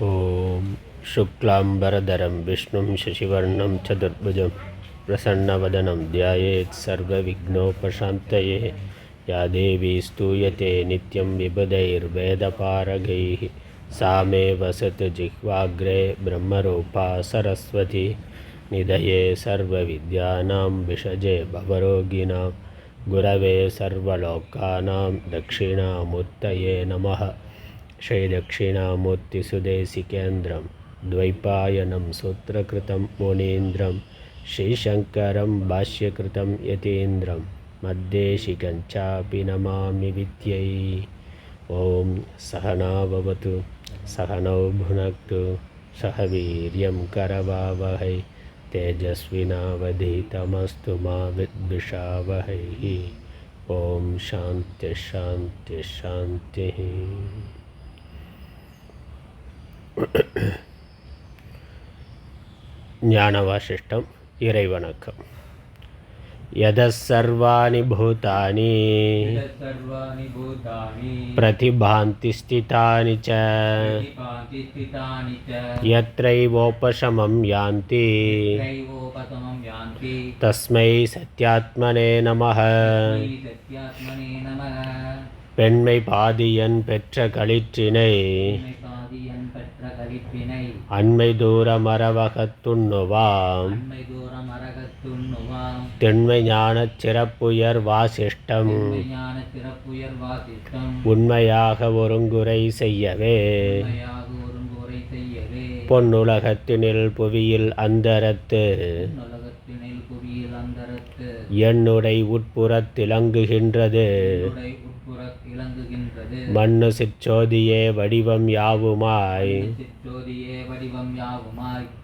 ॐ शुक्लाम्बरधरं विष्णुं शशिवर्णं चतुर्भुजं प्रसन्नवदनं ध्यायेत् सर्वविघ्नोपशान्तये। या देवी स्तूयते नित्यं विबुधैर्वेदपारगैः सा मे वसतु जिह्वाग्रे ब्रह्मरूपा सरस्वती। निधये सर्वविद्यानां विषजे भवरोगिणां गुरवे सर्वलोकानां दक्षिणामूर्तये नमः। श्रीदक्षिणामूर्तिसुदेशिकेन्द्रं द्वैपायनं सूत्रकृतं मुनीन्द्रं श्रीशङ्करं भाष्यकृतं यतीन्द्रं मद्देशिकं चापि नमामि विद्यै। ॐ सहना भवतु सहनौ भुनक्तु सह वीर्यं करवावहै तेजस्विनावधीतमस्तु मा विद्विषावहैः। ॐ शान्तिः शान्तिः शान्तिः। ஞானவாசிஷ்டம் இறைவணக்கம். யதசர்வாணி பூதானி பிரதிபாந்தி ஸ்திதானி ச யத்ரைவோபசமம் யாந்தி தஸ்மை சத்யாத்மனே நமः. பெண்மை பாதியன் பெற்ற களிற்றினை அண்மை தூர மரவகத் துண்ணுவாம் திண்மை ஞானச் சிறப்புயர் வாசிஷ்டம் உண்மையாக ஒருங்குரை செய்யவே. பொன்னுலகத்தினில் புவியில் அந்தரத்து என்னுடை உட்புறத்திலங்குகின்றது மண்ணு சிற்றோதியே வடிவம் யாவுமாய்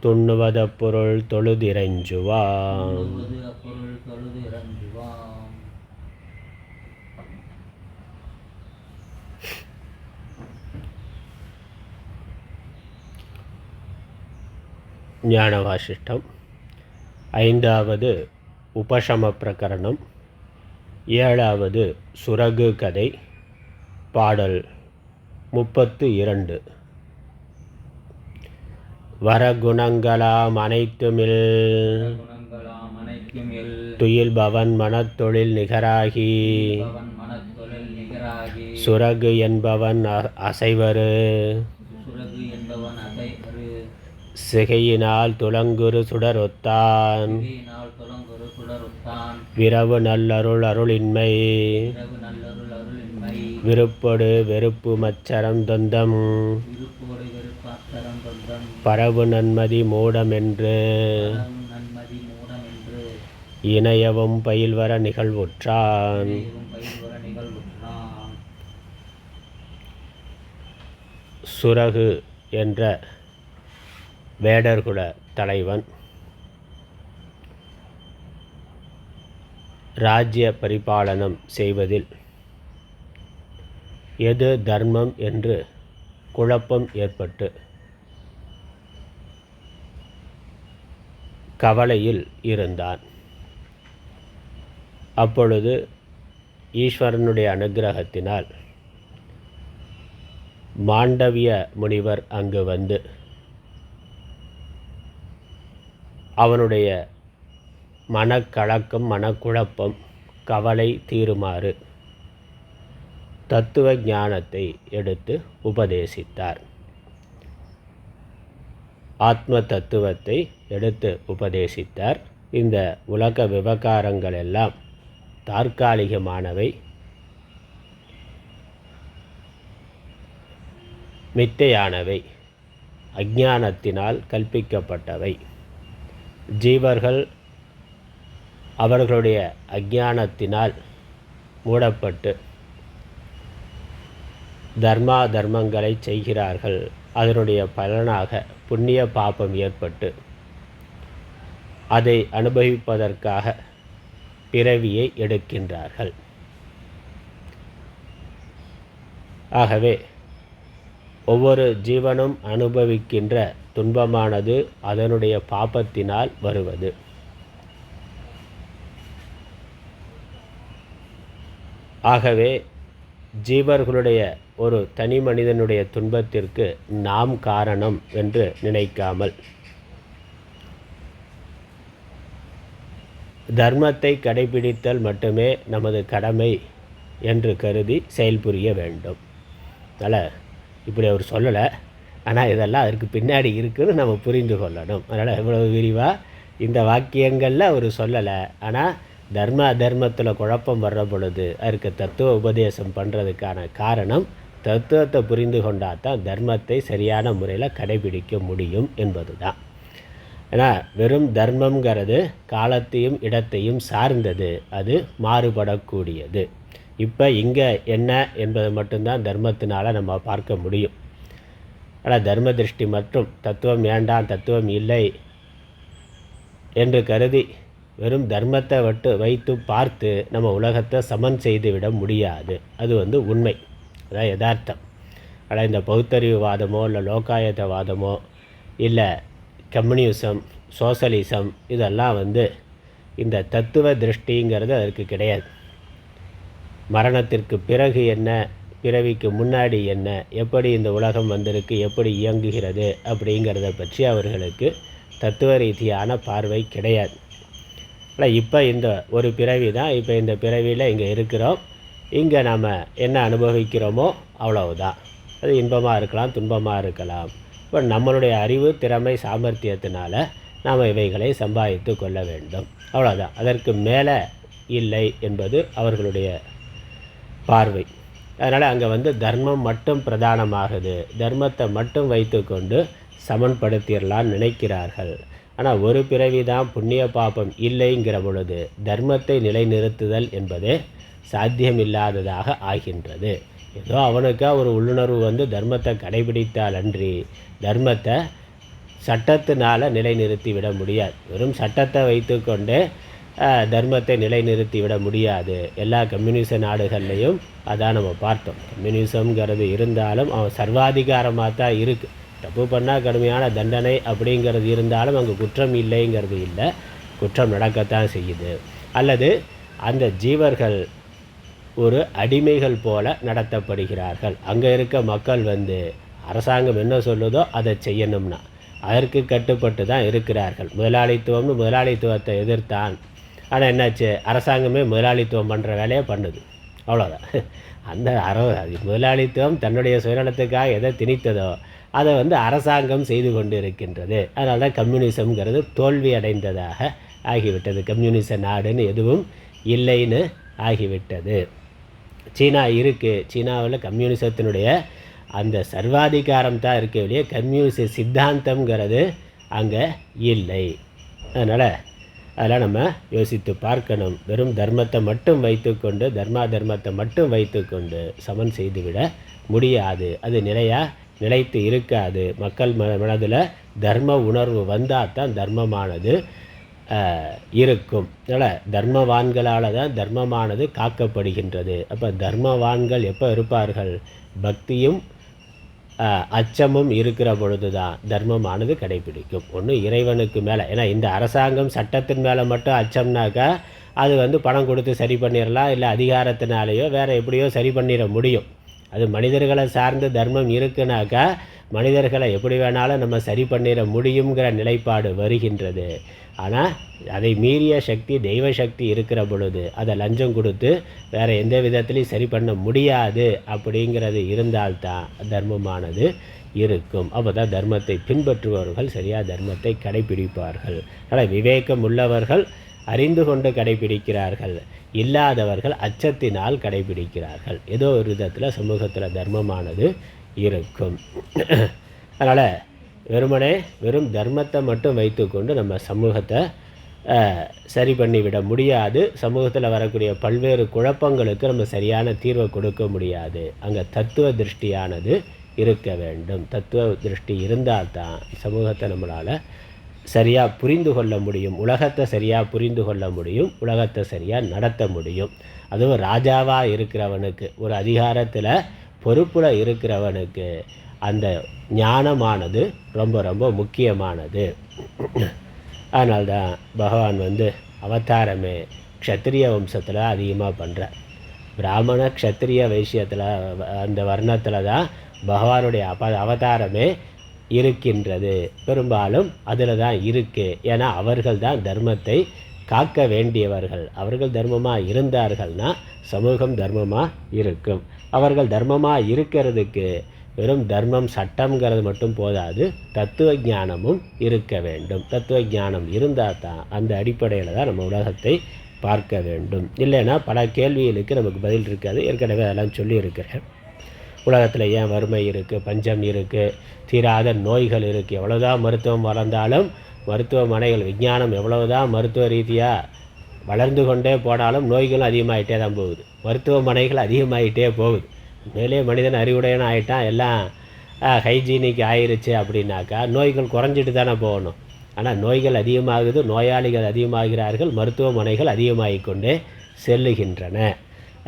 துண்ணுவத பொருள் தொழுதிரஞ்சுவாம். ஞானவாசிஷ்டம் ஐந்தாவது உபசம பிரகரணம், ஏழாவது சுரகு கதை, பாடல் 32. வரகுணங்களாம் அனைத்துமில் துயில்பவன் மனத்தொழில் நிகராகி சுரகு என்பவன் அசைவரு சிகையினால் துளங்குரு சுடரொத்தான் விரவு நல்லருள் அருளின்மை விருப்பொடு வெறுப்பு மச்சரம் தொந்தம் பரவு நன்மதி மூடமென்று இணையவும் பயில்வர நிகழ்வுற்றான். சுரகு என்ற வேடர்குல தலைவன் ராஜ்ய பரிபாலனம் செய்வதில் எது தர்மம் என்று குழப்பம் ஏற்பட்டு கவலையில் இருந்தான். அப்பொழுது ஈஸ்வரனுடைய அனுக்கிரகத்தினால் மாண்டவிய முனிவர் அங்கு வந்து அவனுடைய மனக்கலக்கம் மனக்குழப்பம் கவலை தீருமாறு தத்துவ ஞானத்தை எடுத்து உபதேசித்தார். ஆத்ம தத்துவத்தை எடுத்து உபதேசித்தார். இந்த உலக விவகாரங்கள் எல்லாம் தற்காலிகமானவை, மித்தையானவை, அஞ்ஞானத்தினால் கல்பிக்கப்பட்டவை. ஜீவர்கள் அவர்களுடைய அஞ்ஞானத்தினால் மூடப்பட்டு தர்மங்களை செய்கிறார்கள். அதனுடைய பலனாக புண்ணிய பாபம் ஏற்பட்டு அதை அனுபவிப்பதற்காக பிறவியை எடுக்கின்றார்கள். ஆகவே ஒவ்வொரு ஜீவனும் அனுபவிக்கின்ற துன்பமானது அதனுடைய பாபத்தினால் வருவது. ஆகவே ஜீவர்களுடைய ஒரு தனி மனிதனுடைய துன்பத்திற்கு நாம் காரணம் என்று நினைக்காமல் தர்மத்தை கடைபிடித்தல் மட்டுமே நமது கடமை என்று கருதி செயல்புரிய வேண்டும். அதனால் இப்படி அவர் சொல்லலை, ஆனால் இதெல்லாம் அதற்கு பின்னாடி இருக்குன்னு நம்ம புரிந்து கொள்ளணும். அதனால் இவ்வளவு விரிவாக இந்த வாக்கியங்களில் அவர் சொல்லலை. ஆனால் தர்ம அதர்மத்தில் குழப்பம் வர்ற பொழுது அதற்கு தத்துவ உபதேசம் பண்ணுறதுக்கான காரணம் தத்துவத்தை புரிந்து கொண்டால் தான் தர்மத்தை சரியான முறையில் கடைபிடிக்க முடியும் என்பது தான். ஏன்னா வெறும் தர்மங்கிறது காலத்தையும் இடத்தையும் சார்ந்தது, அது மாறுபடக்கூடியது. இப்போ இங்கே என்ன என்பது மட்டும்தான் தர்மத்தினால் நம்ம பார்க்க முடியும். ஆனால் தர்ம திருஷ்டி மற்றும் தத்துவம் வேண்டாம் தத்துவம் இல்லை என்று கருதி வெறும் தர்மத்தை வைத்து பார்த்து நம்ம உலகத்தை சமன் செய்துவிட முடியாது. அது உண்மை, அதான் யதார்த்தம். ஆனால் இந்த பௌத்தறிவுவாதமோ இல்லை லோகாயத்தவாதமோ இல்லை கம்யூனிசம் சோசலிசம் இதெல்லாம் இந்த தத்துவ திருஷ்டிங்கிறது அதற்கு கிடையாது. மரணத்திற்கு பிறகு என்ன, பிறவிக்கு முன்னாடி என்ன, எப்படி இந்த உலகம் வந்திருக்கு, எப்படி இயங்குகிறது அப்படிங்கிறத பற்றி அவர்களுக்கு தத்துவ ரீதியான பார்வை கிடையாது. ஆனால் இப்போ இந்த ஒரு பிறவி தான், இப்போ இந்த பிறவியில் இங்கே இருக்கிறோம், இங்கே நாம் என்ன அனுபவிக்கிறோமோ அவ்வளவுதான். அது இன்பமாக இருக்கலாம் துன்பமாக இருக்கலாம். இப்போ நம்மளுடைய அறிவு திறமை சாமர்த்தியத்தினால நாம் இவைகளை சம்பாதித்து கொள்ள வேண்டும், அவ்வளோதான். அதற்கு மேலே இல்லை என்பது அவர்களுடைய பார்வை. அதனால் அங்கே தர்மம் மட்டும் பிரதானமாகுது, தர்மத்தை மட்டும் வைத்து கொண்டு சமன்படுத்திடலான்னு நினைக்கிறார்கள். ஆனால் ஒரு பிறவி தான் புண்ணிய பாபம் இல்லைங்கிற பொழுது தர்மத்தை நிலைநிறுத்துதல் என்பதே சாத்தியமில்லாததாக ஆகின்றது. ஏதோ அவனுக்கா ஒரு உள்ளுணர்வு தர்மத்தை கடைபிடித்தால் அன்றி தர்மத்தை சட்டத்தினால் நிலைநிறுத்தி விட முடியாது. வெறும் சட்டத்தை வைத்து கொண்டே தர்மத்தை நிலைநிறுத்தி விட முடியாது. எல்லா கம்யூனிச நாடுகள்லையும் அதான் நம்ம பார்த்தோம். கம்யூனிசம்ங்கிறது இருந்தாலும் அவன் சர்வாதிகாரமாக தான் இருக்குது. தப்பு பண்ணால் கடுமையான தண்டனை அப்படிங்கிறது இருந்தாலும் அங்கே குற்றம் இல்லைங்கிறது இல்லை, குற்றம் நடக்கத்தான் செய்யுது. அல்லது அந்த ஜீவர்கள் ஒரு அடிமைகள் போல நடத்தப்படுகிறார்கள். அங்கே இருக்க மக்கள் அரசாங்கம் என்ன சொல்லுதோ அதை செய்யணும்னா அதற்கு கட்டுப்பட்டு தான் இருக்கிறார்கள். முதலாளித்துவத்தை எதிர்த்தான், ஆனால் என்னாச்சு, அரசாங்கமே முதலாளித்துவம் பண்ணுற வேலையை பண்ணுது, அவ்வளோதான். அந்த முதலாளித்துவம் தன்னுடைய சுயநலத்துக்காக எதை திணித்ததோ அதை அரசாங்கம் செய்து கொண்டு இருக்கின்றது. அதனால தான் கம்யூனிசம்ங்கிறது தோல்வி அடைந்ததாக ஆகிவிட்டது. கம்யூனிச நாடுன்னு எதுவும் இல்லைன்னு ஆகிவிட்டது. சீனா இருக்குது, சீனாவில் கம்யூனிசத்தினுடைய அந்த சர்வாதிகாரம் தான் இருக்க வெளியே கம்யூனிச சித்தாந்தம்ங்கிறது அங்கே இல்லை. அதெல்லாம் நம்ம யோசித்து பார்க்கணும். வெறும் தர்மத்தை மட்டும் வைத்துக்கொண்டு தர்மத்தை மட்டும் வைத்துக்கொண்டு சமன் செய்துவிட முடியாது. அது நிலைத்து இருக்காது. மக்கள் மனதில் தர்ம உணர்வு வந்தால் தான் தர்மமானது இருக்கும். அதனால் தர்மவான்களால் தான் தர்மமானது காக்கப்படுகின்றது. அப்போ தர்மவான்கள் எப்போ இருப்பார்கள், பக்தியும் அச்சமும் இருக்கிற பொழுது தான் தர்மமானது கடைபிடிக்கும். ஒன்று இறைவனுக்கு மேலே, ஏன்னா இந்த அரசாங்கம் சட்டத்தின் மேலே மட்டும் அச்சம்னாக்கா அது பணம் கொடுத்து சரி பண்ணிடலாம், இல்லை அதிகாரத்தினாலேயோ வேறு எப்படியோ சரி பண்ணிட முடியும். அது மனிதர்களை சார்ந்து தர்மம் இருக்குனாக்கா மனிதர்களை எப்படி வேணாலும் நம்ம சரி பண்ணிட முடியுங்கிற நிலைப்பாடு வருகின்றது. ஆனால் அதை மீறிய சக்தி தெய்வ சக்தி இருக்கிற பொழுது அதை லஞ்சம் கொடுத்து வேறு எந்த விதத்துலையும் சரி பண்ண முடியாது அப்படிங்கிறது இருந்தால்தான் தர்மமானது இருக்கும். அப்போ தான் தர்மத்தை பின்பற்றுபவர்கள் சரியாக தர்மத்தை கடைபிடிப்பார்கள். அதனால் விவேகம் உள்ளவர்கள் அறிந்து கொண்டு கடைபிடிக்கிறார்கள், இல்லாதவர்கள் அச்சத்தினால் கடைபிடிக்கிறார்கள். ஏதோ ஒரு விதத்தில் சமூகத்தில் தர்மமானது இருக்கும். அதனால் வெறும் தர்மத்தை மட்டும் வைத்துக்கொண்டு நம்ம சமூகத்தை சரி பண்ணிவிட முடியாது. சமூகத்தில் வரக்கூடிய பல்வேறு குழப்பங்களுக்கு நம்ம சரியான தீர்வை கொடுக்க முடியாது. அங்கே தத்துவ திருஷ்டியானது இருக்க வேண்டும். தத்துவ திருஷ்டி இருந்தால்தான் சமூகத்தை நம்மளால் சரியாக புரிந்து கொள்ள முடியும், உலகத்தை சரியாக புரிந்து கொள்ள முடியும், உலகத்தை சரியாக நடத்த முடியும். அதுவும் ராஜாவாக இருக்கிறவனுக்கு, ஒரு அதிகாரத்தில் பொறுப்பில் இருக்கிறவனுக்கு அந்த ஞானமானது ரொம்ப ரொம்ப முக்கியமானது. அதனால்தான் பகவான் அவதாரமே க்ஷத்திரிய வம்சத்தில் அதிகமாக பண்ணுறார். பிராமண க்ஷத்திரிய வைசியத்தில் அந்த வர்ணத்தில் தான் பகவானுடைய அவதாரமே இருக்கின்றது. பெரும்பாலும் அதில் தான் இருக்குது. ஏன்னா அவர்கள் தான் தர்மத்தை காக்க வேண்டியவர்கள். அவர்கள் தர்மமாக இருந்தார்கள்னா சமூகம் தர்மமாக இருக்கும். அவர்கள் தர்மமாக இருக்கிறதுக்கு வெறும் தர்மம் சட்டம்ங்கிறது மட்டும் போதாது, தத்துவ ஞானமும் இருக்க வேண்டும். தத்துவ ஞானம் இருந்தால் தான் அந்த அடிப்படையில் தான் நம்ம உலகத்தை பார்க்க வேண்டும். இல்லைன்னா பல கேள்விகளுக்கு நமக்கு பதில் இருக்காது. ஏற்கனவே அதெல்லாம் சொல்லியிருக்கிறேன். உலகத்தில் ஏன் வறுமை இருக்குது, பஞ்சம் இருக்குது, தீராத நோய்கள் இருக்குது. எவ்வளோதான் மருத்துவம் வளர்ந்தாலும் மருத்துவமனைகள் விஞ்ஞானம் எவ்வளவுதான் மருத்துவ ரீதியாக வளர்ந்து கொண்டே போனாலும் நோய்களும் அதிகமாகிட்டே தான் போகுது. மருத்துவமனைகள் அதிகமாகிட்டே போகுது. மேலே மனிதன் அறிவுடையன் ஆகிட்டான், எல்லாம் ஹைஜீனிக் ஆயிடுச்சு அப்படின்னாக்கா நோய்கள் குறைஞ்சிட்டு தானே போகணும். ஆனால் நோய்கள் அதிகமாகுது, நோயாளிகள் அதிகமாகிறார்கள், மருத்துவமனைகள் அதிகமாகிக் கொண்டே செல்லுகின்றன.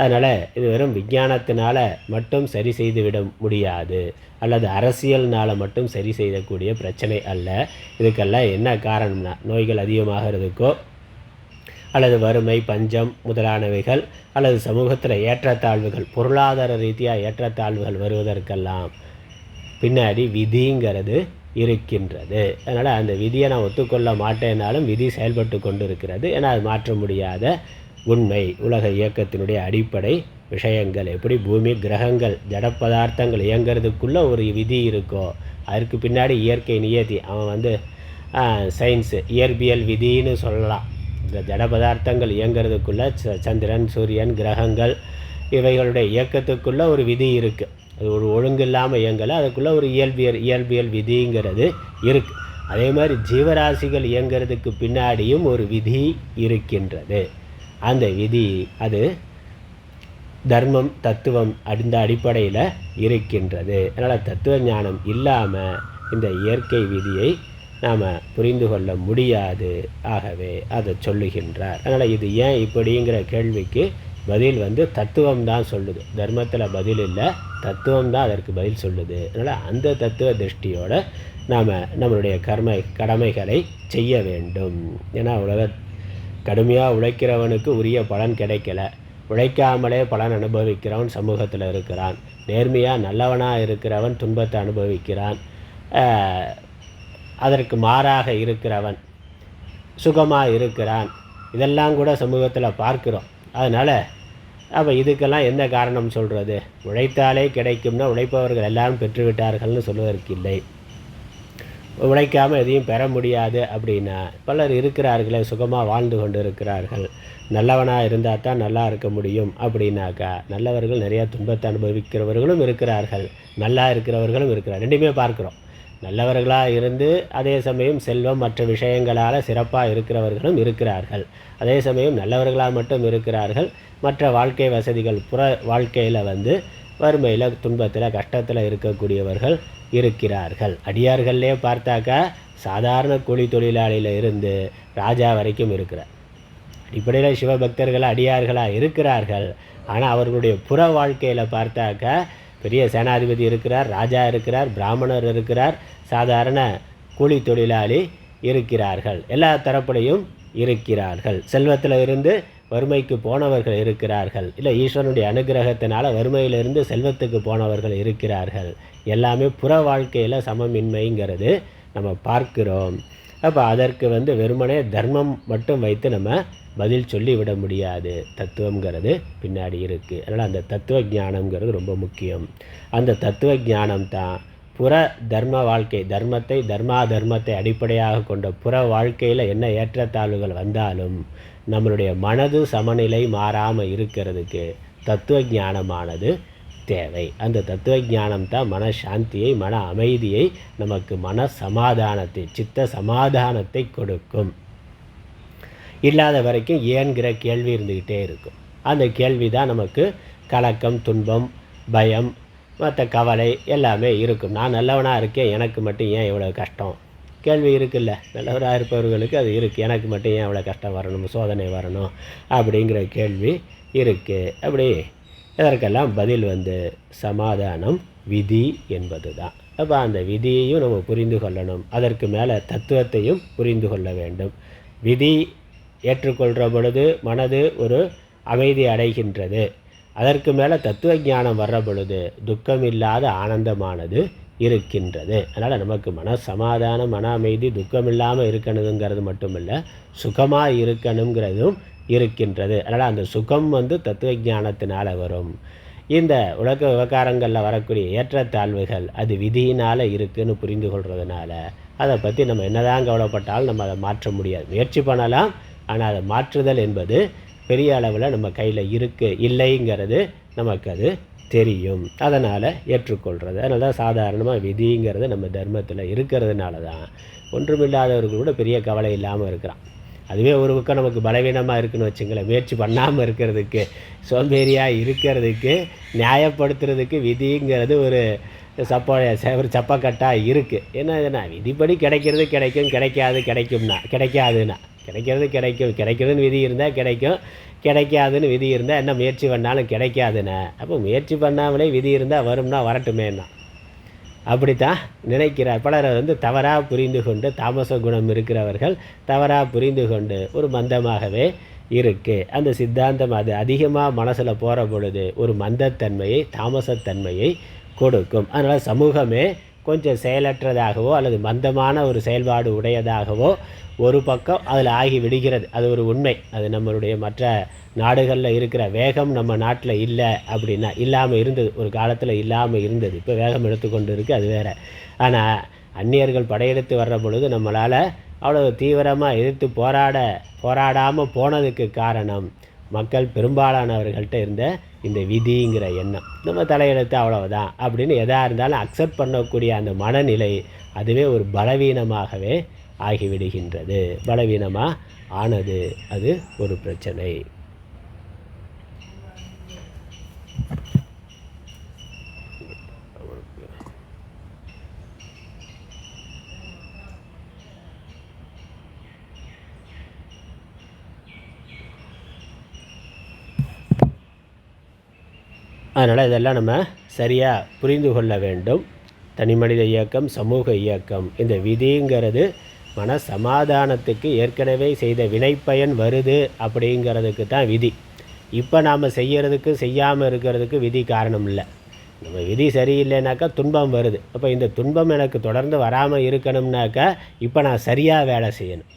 அதனால் இது வெறும் விஞ்ஞானத்தினால மட்டும் சரி செய்துவிட முடியாது, அல்லது அரசியல்னால் மட்டும் சரி செய்யக்கூடிய பிரச்சனை அல்ல. இதுக்கெல்லாம் என்ன காரணம்னா நோய்கள் அதிகமாகிறதுக்கோ அல்லது வறுமை பஞ்சம் முதலானவைகள் அல்லது சமூகத்தில் ஏற்றத்தாழ்வுகள், பொருளாதார ரீதியாக ஏற்றத்தாழ்வுகள் வருவதற்கெல்லாம் பின்னாடி விதிங்கிறது இருக்கின்றது. அதனால் அந்த விதியை நான் ஒத்துக்கொள்ள மாட்டேனாலும் விதி செயல்பட்டு கொண்டு இருக்கிறது. ஏன்னா அது மாற்ற முடியாத உண்மை. உலக இயக்கத்தினுடைய அடிப்படை விஷயங்கள் எப்படி பூமி கிரகங்கள் ஜட பதார்த்தங்கள் இயங்கிறதுக்குள்ளே ஒரு விதி இருக்கோ, அதற்கு பின்னாடி இயற்கை நியதி, அவன் சயின்ஸு இயற்பியல் விதின்னு சொல்லலாம். இந்த ஜட பதார்த்தங்கள் இயங்கிறதுக்குள்ளே சந்திரன் சூரியன் கிரகங்கள் இவைகளுடைய இயக்கத்துக்குள்ளே ஒரு விதி இருக்குது. அது ஒரு ஒழுங்கு இல்லாமல் இயங்கலை, அதுக்குள்ளே ஒரு இயல்பியல் விதிங்கிறது இருக்குது. அதே மாதிரி ஜீவராசிகள் இயங்கிறதுக்கு பின்னாடியும் ஒரு விதி இருக்கின்றது. அந்த விதி அது தர்மம் தத்துவம் அந்த அடிப்படையில் இருக்கின்றது. அதனால் தத்துவ ஞானம் இல்லாமல் இந்த இயற்கை விதியை நாம் புரிந்து கொள்ள முடியாது. ஆகவே அதை சொல்லுகின்றார். அதனால் இது ஏன் இப்படிங்கிற கேள்விக்கு பதில் தத்துவம் தான் சொல்லுது. தர்மத்தில் பதில் இல்லை, தத்துவம் தான் அதற்கு பதில் சொல்லுது. அதனால் அந்த தத்துவ திருஷ்டியோடு நாம் நம்மளுடைய கடமைகளை செய்ய வேண்டும். ஏன்னா கடுமையாக உழைக்கிறவனுக்கு உரிய பலன் கிடைக்கல, உழைக்காமலே பலன் அனுபவிக்கிறவன் சமூகத்தில் இருக்கிறான். நேர்மையாக நல்லவனாக இருக்கிறவன் துன்பத்தை அனுபவிக்கிறான். அதற்கு மாறாக இருக்கிறவன் சுகமாக இருக்கிறான். இதெல்லாம் கூட சமூகத்தில் பார்க்குறோம். அதனால் அப்போ இதுக்கெல்லாம் எந்த காரணம் சொல்கிறது? உழைத்தாலே கிடைக்கும்னா உழைப்பவர்கள் எல்லாரும் பெற்றுவிட்டார்கள்னு சொல்வதற்கு இல்லை. உழைக்காமல் எதையும் பெற முடியாது அப்படின்னா பலர் இருக்கிறார்களே, சுகமாக வாழ்ந்து கொண்டு இருக்கிறார்கள். நல்லவனாக இருந்தால் தான் நல்லா இருக்க முடியும் அப்படின்னாக்கா நல்லவர்கள் நிறையா துன்பத்தை அனுபவிக்கிறவர்களும் இருக்கிறார்கள், நல்லா இருக்கிறவர்களும் இருக்கிறார். ரெண்டுமே பார்க்குறோம். நல்லவர்களாக இருந்து அதே சமயம் செல்வம் மற்ற விஷயங்களால் சிறப்பாக இருக்கிறவர்களும் இருக்கிறார்கள். அதே சமயம் நல்லவர்களாக மட்டும் இருக்கிறார்கள். மற்ற வாழ்க்கை வசதிகள் புற வாழ்க்கையில் வறுமையில் துன்பத்தில் கஷ்டத்தில் இருக்கக்கூடியவர்கள் இருக்கிறார்கள். அடியார்கள்லே பார்த்தாக்கா சாதாரண கூலி தொழிலாளியில் இருந்து ராஜா வரைக்கும் இருக்கிறார். அடிப்படையில் சிவபக்தர்கள் அடியார்களாக இருக்கிறார்கள். ஆனால் அவர்களுடைய புற வாழ்க்கையில் பார்த்தாக்கா பெரிய சேனாதிபதி இருக்கிறார், ராஜா இருக்கிறார், பிராமணர் இருக்கிறார், சாதாரண கூலி தொழிலாளி இருக்கிறார்கள். எல்லா தரப்புலையும் இருக்கிறார்கள். செல்வத்தில் இருந்து வறுமைக்கு போனவர்கள் இருக்கிறார்கள். இல்லை ஈஸ்வரனுடைய அனுகிரகத்தினால வறுமையிலிருந்து செல்வத்துக்கு போனவர்கள் இருக்கிறார்கள். எல்லாமே புற வாழ்க்கையில் சமமின்மைங்கிறது நம்ம பார்க்கிறோம். அப்போ அதற்கு வெறுமனே தர்மம் மட்டும் வைத்து நம்ம பதில் சொல்லிவிட முடியாது. தத்துவங்கிறது பின்னாடி இருக்குது. அதனால் அந்த தத்துவ ஞானம்ங்கிறது ரொம்ப முக்கியம். அந்த தத்துவ ஞானம் தான் புற தர்ம வாழ்க்கை, தர்மத்தை அடிப்படையாக கொண்ட புற வாழ்க்கையில் என்ன ஏற்றத்தாழ்வுகள் வந்தாலும் நம்மளுடைய மனது சமநிலை மாறாமல் இருக்கிறதுக்கு தத்துவ ஞானமானது தேவை. அந்த தத்துவ ஞானம் தான் மன சாந்தியை, மன அமைதியை, நமக்கு மன சமாதானத்தை, சித்த சமாதானத்தை கொடுக்கும். இல்லாத வரைக்கும் ஏன்கிற கேள்வி இருந்துக்கிட்டே இருக்கும். அந்த கேள்வி தான் நமக்கு கலக்கம், துன்பம், பயம், மற்ற கவலை எல்லாமே இருக்கும். நான் நல்லவனாக இருக்கேன், எனக்கு மட்டும் ஏன் இவ்வளோ கஷ்டம்? கேள்வி இருக்குல்ல. நல்லவராக இருப்பவர்களுக்கு அது இருக்குது. எனக்கு மட்டும் ஏன் இவ்வளோ கஷ்டம் வரணும், சோதனை வரணும் அப்படிங்கிற கேள்வி இருக்குது. அப்படி இதற்கெல்லாம் பதில் சமாதானம் விதி என்பது தான். அப்போ அந்த விதியையும் நம்ம புரிந்து கொள்ளணும். அதற்கு மேலே தத்துவத்தையும் புரிந்து கொள்ள வேண்டும். விதி ஏற்றுக்கொள்கிற பொழுது மனது ஒரு அமைதி அடைகின்றது. அதற்கு மேலே தத்துவ ஞானம் வர்ற பொழுது துக்கமில்லாத ஆனந்தமானது இருக்கின்றது. அதனால் நமக்கு மன சமாதானம், மன அமைதி, துக்கம் இல்லாமல் இருக்கணுங்கிறது மட்டும் இல்லை, சுகமாக இருக்கணுங்கிறதும் இருக்கின்றது. அதனால் அந்த சுகம் தத்துவ ஞானத்தினால் வரும். இந்த உலக விவகாரங்களில் வரக்கூடிய ஏற்றத்தாழ்வுகள் அது விதியினால் இருக்குதுன்னு புரிந்து கொள்வதனால அதை பற்றி நம்ம என்னதான் கவலைப்பட்டாலும் நம்ம அதை மாற்ற முடியாது. முயற்சி பண்ணலாம், ஆனால் அதை மாற்றுதல் என்பது பெரிய அளவில் நம்ம கையில் இல்லைங்கிறது நமக்கு அது தெரியும். அதனால் ஏற்றுக்கொள்கிறது. அதனால தான் சாதாரணமாக விதிங்கிறது நம்ம தர்மத்தில் இருக்கிறதுனால தான் ஒன்றுமில்லாதவர்கள் கூட பெரிய கவலை இல்லாமல் இருக்கிறான். அதுவே ஒரு பக்கம் நமக்கு பலவீனமாக இருக்குதுன்னு வச்சுங்களேன், முயற்சி பண்ணாமல் இருக்கிறதுக்கு, சோம்பேறியாக இருக்கிறதுக்கு, நியாயப்படுத்துறதுக்கு விதிங்கிறது ஒரு சப்பக்கட்டாக இருக்குது. ஏன்னா விதிப்படி கிடைக்கிறது கிடைக்கும், கிடைக்காதுன்னா கிடைக்கிறதுன்னு விதி இருந்தால் கிடைக்கும், கிடைக்காதுன்னு விதி இருந்தால் என்ன முயற்சி பண்ணாலும் கிடைக்காதுன்னு. அப்போ முயற்சி பண்ணாமலே விதி இருந்தால் வரும்னா வரட்டுமேன்னா அப்படித்தான் நினைக்கிறார். பலர் தவறாக புரிந்து கொண்டு, தாமச குணம் இருக்கிறவர்கள் தவறாக புரிந்து கொண்டு ஒரு மந்தமாகவே இருக்குது. அந்த சித்தாந்தம் அது அதிகமாக மனசில் போகிற பொழுது ஒரு மந்தத்தன்மையை, தாமசத்தன்மையை கொடுக்கும். அதனால் சமூகமே கொஞ்சம் செயலற்றதாகவோ அல்லது மந்தமான ஒரு செயல்பாடு உடையதாகவோ ஒரு பக்கம் அதில் ஆகி விடுகிறது. அது ஒரு உண்மை. அது நம்மளுடைய மற்ற நாடுகளில் இருக்கிற வேகம் நம்ம நாட்டில் இல்லை அப்படின்னா, இல்லாமல் இருந்தது, ஒரு காலத்தில் இல்லாமல் இருந்தது, இப்போ வேகம் எடுத்துக்கொண்டு இருக்குது, அது வேறு. ஆனால் அந்நியர்கள் படையெடுத்து வர்ற பொழுது நம்மளால் அவ்வளோ தீவிரமாக எதிர்த்து போராடாமல் போனதுக்கு காரணம் மக்கள் பெரும்பாலானவர்கள்ட்ட இருந்த இந்த விதிங்கிற எண்ணம். நம்ம தலையெழுத்து அவ்வளவுதான் அப்படின்னு எதாக இருந்தாலும் அக்செப்ட் பண்ணக்கூடிய அந்த மனநிலை அதுவே ஒரு பலவீனமாகவே ஆகிவிடுகின்றது. பலவீனமாக ஆனது அது ஒரு பிரச்சனை. அதனால் இதெல்லாம் நம்ம சரியாக புரிந்து கொள்ள வேண்டும். தனிமனித இயக்கம், சமூக இயக்கம், இந்த விதிங்கிறது மன சமாதானத்துக்கு ஏற்கனவே செய்த வினைப்பயன் வருது அப்படிங்கிறதுக்கு தான் விதி. இப்போ நாம் செய்கிறதுக்கு செய்யாமல் இருக்கிறதுக்கு விதி காரணம் இல்லை. நம்ம விதி சரியில்லைனாக்கா துன்பம் வருது. அப்போ இந்த துன்பம் எனக்கு தொடர்ந்து வராமல் இருக்கணும்னாக்கா இப்போ நான் சரியாக வேலை செய்யணும்.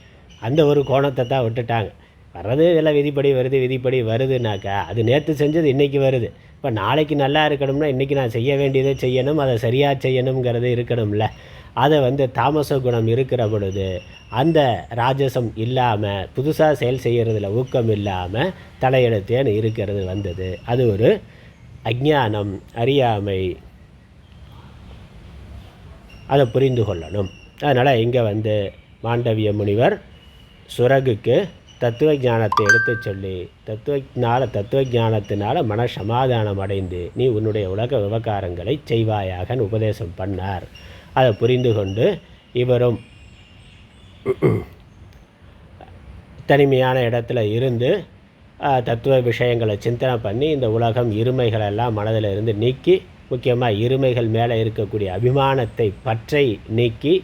அந்த ஒரு கோணத்தை தான் விட்டுட்டாங்க. வர்றது இதெல்லாம் விதிப்படி வருதுனாக்கா அது நேற்று செஞ்சது இன்றைக்கி வருது. இப்போ நாளைக்கு நல்லா இருக்கணும்னா இன்றைக்கி நான் செய்ய வேண்டியதை செய்யணும், அதை சரியாக செய்யணுங்கிறது இருக்கணும்ல. அதை தாமச குணம் இருக்கிற பொழுது அந்த ராஜசம் இல்லாமல் புதுசாக செயல் செய்கிறதுல ஊக்கம் இல்லாமல் தலையெழுத்தேன்னு இருக்கிறது வந்தது. அது ஒரு அஞ்ஞானம், அறியாமை. அதை புரிந்து கொள்ளணும். அதனால் இங்கே மாண்டவிய முனிவர் சுரகுக்கு தத்துவ ஞானத்தை எடுத்து சொல்லி தத்துவ ஞானத்தினால் மன சமாதானம் அடைந்து நீ உன்னுடைய உலக விவகாரங்களை செய்வாயாகன்னு உபதேசம் பண்ணார். அதை புரிந்து கொண்டு இவரும் தனிமையான இடத்துல இருந்து தத்துவ விஷயங்களை சிந்தனை பண்ணி இந்த உலகம் இருமைகளெல்லாம் மனதில் இருந்து நீக்கி, முக்கியமாக இருமைகள் மேலே இருக்கக்கூடிய அபிமானத்தை பற்றை நீக்கி,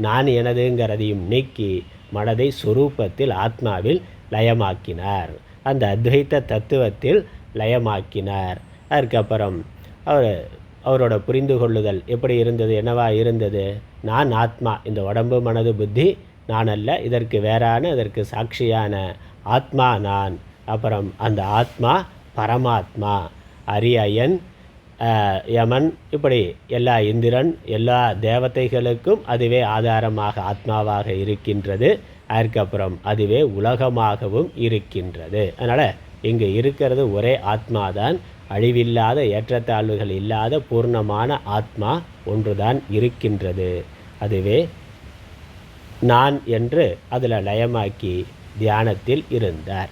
நான் எனதுங்கிறதையும் நீக்கி மனதை சுரூபத்தில் ஆத்மாவில் லயமாக்கினார். அந்த அத்வைத்த தத்துவத்தில் லயமாக்கினார். அதுக்கப்புறம் அவரோட புரிந்து கொள்ளுதல் எப்படி இருந்தது, என்னவா இருந்தது? நான் ஆத்மா, இந்த உடம்பு மனது புத்தி நான் அல்ல, இதற்கு வேறான, இதற்கு சாட்சியான ஆத்மா நான். அப்புறம் அந்த ஆத்மா பரமாத்மா, அரியன், யமன், இப்படி எல்லா இந்திரன், எல்லா தேவதைகளுக்கும் அதுவே ஆதாரமாக ஆத்மாவாக இருக்கின்றது. அதுக்கப்புறம் அதுவே உலகமாகவும் இருக்கின்றது. அதனால் இங்கே இருக்கிறது ஒரே ஆத்மாதான், அழிவில்லாத ஏற்றத்தாழ்வுகள் இல்லாத பூர்ணமான ஆத்மா ஒன்றுதான் இருக்கின்றது. அதுவே நான் என்று அதில் லயமாக்கி தியானத்தில் இருந்தார்.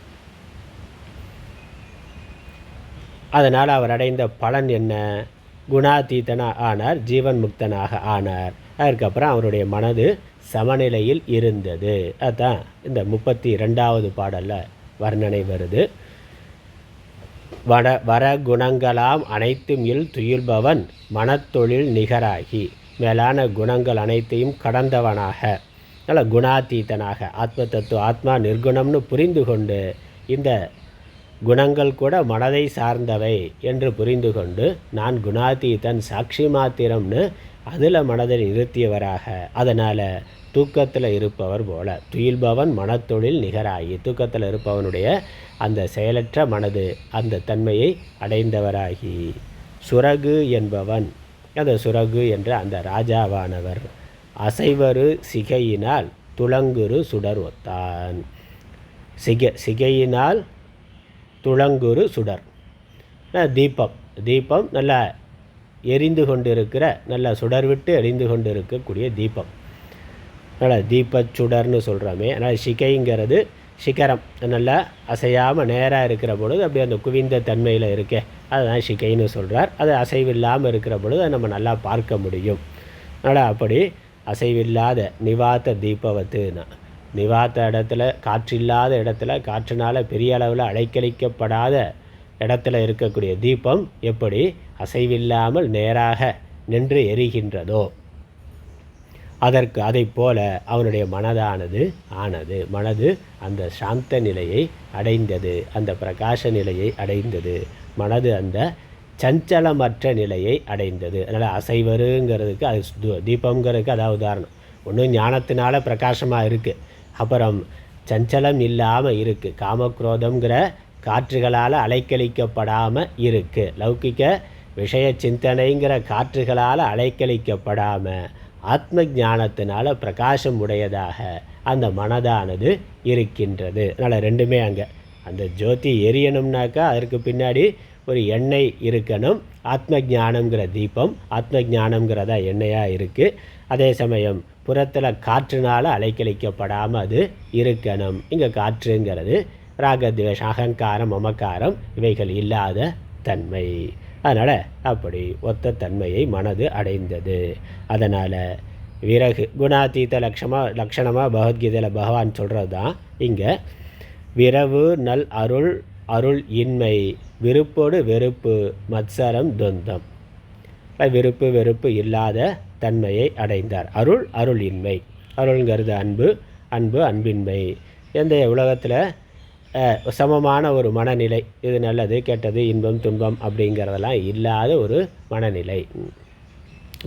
அதனால் அவர் அடைந்த பலன் என்ன? குணாதீதனாக ஆனார், ஜீவன் முக்தனாக ஆனார். அதுக்கப்புறம் அவருடைய மனது சமநிலையில் இருந்தது. அதுதான் இந்த 32வது பாடலில் வர்ணனை வருது. வர குணங்களாம் அனைத்தும் துயில்பவன் மனத்தொழில் நிகராகி, மேலான குணங்கள் அனைத்தையும் கடந்தவனாக, குணாதீதனாக, ஆத்ம தத்துவ ஆத்மா நிர்குணம்னு புரிந்து கொண்டு இந்த குணங்கள் கூட மனதை சார்ந்தவை என்று புரிந்து கொண்டு நான் குணாதீதன் சாட்சி மாத்திரம்னு அதில் மனதை நிறுத்தியவராக, அதனால் தூக்கத்தில் இருப்பவர் போல துயில்பவன் மனத்தொழில் நிகராகி, தூக்கத்தில் இருப்பவனுடைய அந்த செயலற்ற மனது அந்த தன்மையை அடைந்தவராகி, சுரகு என்பவன், அந்த சுரகு என்ற அந்த ராஜாவானவர் அசைவரு சிகையினால் துளங்குரு சுடர் ஒத்தான். சிகையினால் துளங்குரு சுடர், தீபம், தீபம் நல்லா எரிந்து கொண்டிருக்கிற, நல்லா சுடர் விட்டு எரிந்து கொண்டு இருக்கக்கூடிய தீபம், அதனால் தீபச்சுடர்னு சொல்கிறோமே. அதனால் சிகைங்கிறது சிகரம், நல்லா அசையாமல் நேராக இருக்கிற பொழுது அப்படி அந்த குவிந்த தன்மையில் இருக்கே, அதுதான் சிகைன்னு சொல்கிறார். அது அசைவில்லாமல் இருக்கிற பொழுது அதை நம்ம நல்லா பார்க்க முடியும். அதனால் அப்படி அசைவில்லாத நிவாத்த தீபவத்துனா, நிவாத்த இடத்துல, காற்றில்லாத இடத்துல, காற்றினால் பெரிய அளவில் அலைக்கழிக்கப்படாத இடத்துல இருக்கக்கூடிய தீபம் எப்படி அசைவில்லாமல் நேராக நின்று எரிகின்றதோ அதற்கு அதை போல அவனுடைய மனதானது ஆனது. மனது அந்த சாந்த நிலையை அடைந்தது, அந்த பிரகாச நிலையை அடைந்தது. மனது அந்த சஞ்சலமற்ற நிலையை அடைந்தது. அதனால் அசைவருங்கிறதுக்கு அது தீபங்கிறதுக்கு அதாவது உதாரணம். ஒன்று ஞானத்தினால பிரகாசமாக இருக்குது, அப்புறம் சஞ்சலம் இல்லாமல் இருக்குது, காமக்ரோதங்கிற காற்றுகளால் அலைக்கழிக்கப்படாமல் இருக்குது, லௌகிக்க விஷய சிந்தனைங்கிற காற்றுகளால் அலைக்கழிக்கப்படாமல் ஆத்ம ஞானத்தினால் பிரகாசம் உடையதாக அந்த மனதானது இருக்கின்றது. அதனால் ரெண்டுமே அங்கே அந்த ஜோதி எரியணும்னாக்கா அதற்கு பின்னாடி ஒரு எண்ணெய் இருக்கணும். ஆத்ம ஞானங்கிற தீபம், ஆத்ம ஞானங்கிறதா எண்ணெயாக இருக்குது. அதே சமயம் புறத்தில் காற்றுனால் அலைக்கழிக்கப்படாமல் அது இருக்கணும். இங்கே காற்றுங்கிறது ராகத்வேஷம், அகங்காரம், மமக்காரம் இவைகள் இல்லாத தன்மை. அதனால் அப்படி ஒத்த தன்மையை மனது அடைந்தது. அதனால் விறகு குணாதீத லக்ஷணமாக பகவத்கீதையில் பகவான் சொல்கிறது தான் இங்கே. விரவு நல் அருள் அருள் இன்மை விருப்போடு வெறுப்பு மத்சரம் துவந்தம், விருப்பு வெறுப்பு இல்லாத தன்மையை அடைந்தார். அருள் அருள் இன்மை, அருள்ங்கிறது அன்பு, அன்பு அன்பின்மை. எந்த உலகத்தில் சமமான ஒரு மனநிலை, இது நல்லது கெட்டது இன்பம் துன்பம் அப்படிங்கிறதெல்லாம் இல்லாத ஒரு மனநிலை.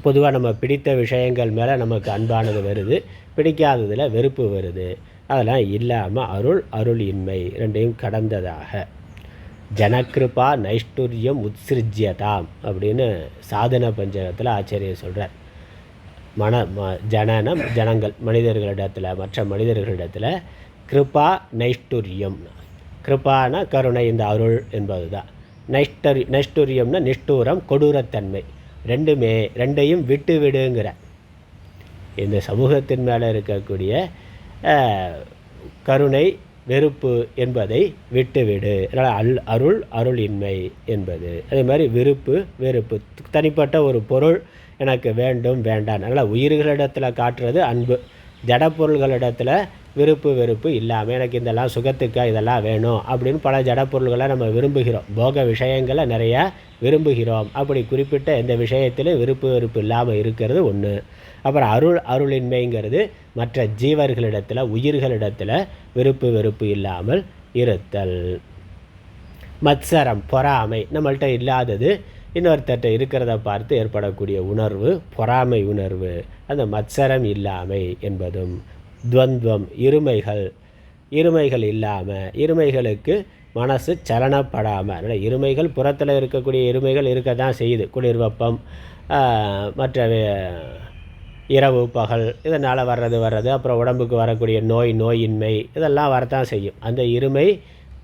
பொதுவாக நம்ம பிடித்த விஷயங்கள் மேலே நமக்கு அன்பானது வருது, பிடிக்காததில் வெறுப்பு வருது, அதெல்லாம் இல்லாமல் அருள் அருள் இன்மை ரெண்டையும் கடந்ததாக. ஜனகிருபா நைஷ்டுரியம் உத்ஸ்ருஜ்யதாம் அப்படின்னு சாதன பஞ்சகத்தில் ஆச்சரியர் சொல்கிறார். ஜனனம் ஜனங்கள் மனிதர்களிடத்தில், மற்ற மனிதர்களிடத்தில் கிருபா நைஷ்டுரியம், கிருபான கருணை, இந்த அருள் என்பது தான். நைஷ்டுரியம்னா நிஷ்டூரம், கொடூரத்தன்மை. ரெண்டையும் விட்டு விடுங்கிற இந்த சமூகத்தின் மேலே இருக்கக்கூடிய கருணை வெறுப்பு என்பதை விட்டுவிடு. அதனால் அருள் அருள் இன்மை என்பது. அதே மாதிரி விருப்பு வெறுப்பு, தனிப்பட்ட ஒரு பொருள் எனக்கு வேண்டும் வேண்டாம். அதனால் உயிர்களிடத்தில் காட்டுறது அன்பு, ஜடப்பொருள்களிடத்தில் விருப்பு வெறுப்பு இல்லாமல் எனக்கு இதெல்லாம் சுகத்துக்கா இதெல்லாம் வேணும் அப்படின்னு பல ஜடப்பொருள்களை நம்ம விரும்புகிறோம், போக விஷயங்களை நிறையா விரும்புகிறோம். அப்படி குறிப்பிட்ட எந்த விஷயத்திலும் விருப்பு வெறுப்பு இல்லாமல் இருக்கிறது ஒன்று. அப்புறம் அருள் அருளின்மைங்கிறது மற்ற ஜீவர்களிடத்தில் உயிர்களிடத்தில் விருப்பு வெறுப்பு இல்லாமல் இருத்தல். மத்சரம் பொறாமை, நம்மள்கிட்ட இல்லாதது இன்னொருத்தட்ட இருக்கிறத பார்த்து ஏற்படக்கூடிய உணர்வு பொறாமை உணர்வு, அந்த மத்சரம் இல்லாமை என்பதும். துவந்துவம் இருமைகள் இல்லாமல், இருமைகளுக்கு மனசு சலனப்படாமல். அதனால் இருமைகள் புறத்தில் இருக்கக்கூடிய இருமைகள் இருக்க தான் செய்யுது, குளிர் வெப்பம் மற்ற இரவு பகல் இதனால் வர்றது அப்புறம் உடம்புக்கு வரக்கூடிய நோயின்மை இதெல்லாம் வரத்தான் செய்யும். அந்த இருமை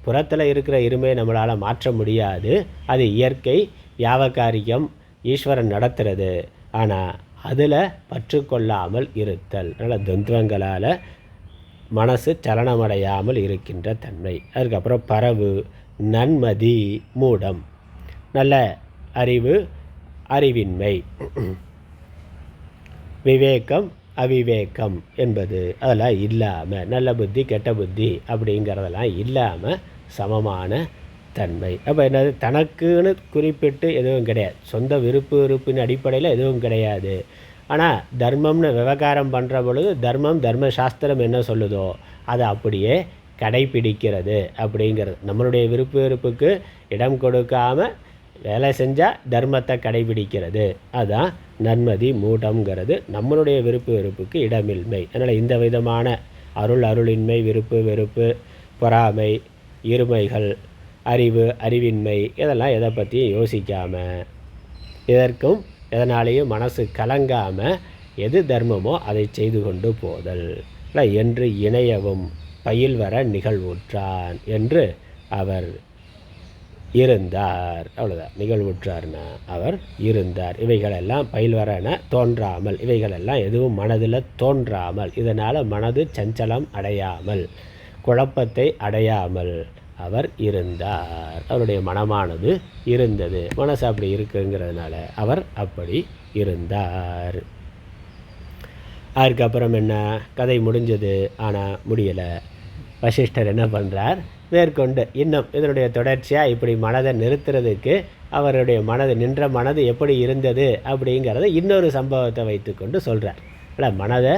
புறத்தில் இருக்கிற இருமையை நம்மளால் மாற்ற முடியாது, அது இயற்கை வியாபகாரியம், ஈஸ்வரன் நடத்துறது. ஆனால் அதில் பற்று கொள்ளாமல் இருத்தல், அதனால் துவந்தங்களால் மனசு சலனமடையாமல் இருக்கின்ற தன்மை. அதுக்கப்புறம் பரவு நன்மதி மூடம், நல்ல அறிவு அறிவின்மை, விவேகம் அவிவேகம் என்பது அதெல்லாம் இல்லாமல், நல்ல புத்தி கெட்ட புத்தி அப்படிங்கிறதெல்லாம் இல்லாமல் சமமான தன்மை. அப்போ என்னது, தனக்குன்னு குறிப்பிட்டு எதுவும் கிடையாது, சொந்த விருப்பு வெறுப்பின் அடிப்படையில் எதுவும் கிடையாது. ஆனால் தர்மம்னு விவகாரம் பண்ணுற பொழுது தர்மம் தர்மசாஸ்திரம் என்ன சொல்லுதோ அதை அப்படியே கடைபிடிக்கிறது அப்படிங்கிறது. நம்மளுடைய விருப்பு வெறுப்புக்கு இடம் கொடுக்காமல் வேலை செஞ்சால் தர்மத்தை கடைபிடிக்கிறது. அதுதான் நன்மதி மூடம்ங்கிறது. நம்மளுடைய விருப்பு வெறுப்புக்கு இடமின்மை. அதனால் இந்த விதமான அருளின்மை, விருப்பு வெறுப்பு, பொறாமை, இருமைகள், அறிவு அறிவின்மை, இதெல்லாம் எதை பற்றியும் யோசிக்காமல், இதற்கும் எதனாலேயும் மனசு கலங்காமல் எது தர்மமோ அதை செய்து கொண்டு போதல் என்று இணையவும் பயில் வர நிகழ்வுற்றான் என்று அவர் இருந்தார். அவ்வளோதான். நிகழ்வுற்றார்னா அவர் இருந்தார். இவைகளெல்லாம் பயில் வரன தோன்றாமல், இவைகளெல்லாம் எதுவும் மனதில் தோன்றாமல், இதனால் மனது சஞ்சலம் அடையாமல், குழப்பத்தை அடையாமல் அவர் இருந்தார். அவருடைய மனமானது இருந்தது. மனசு அப்படி இருக்குங்கிறதுனால அவர் அப்படி இருந்தார். அதுக்கப்புறம் என்ன, கதை முடிஞ்சது. ஆனால் முடியலை. வசிஷ்டர் என்ன பண்ணுறார், மேற்கொண்டு இன்னும் இதனுடைய தொடர்ச்சியாக இப்படி மனதை நிறுத்துறதுக்கு அவருடைய நின்ற மனது எப்படி இருந்தது அப்படிங்கிறத இன்னொரு சம்பவத்தை வைத்துக்கொண்டு சொல்கிறார். இல்லை, மனதை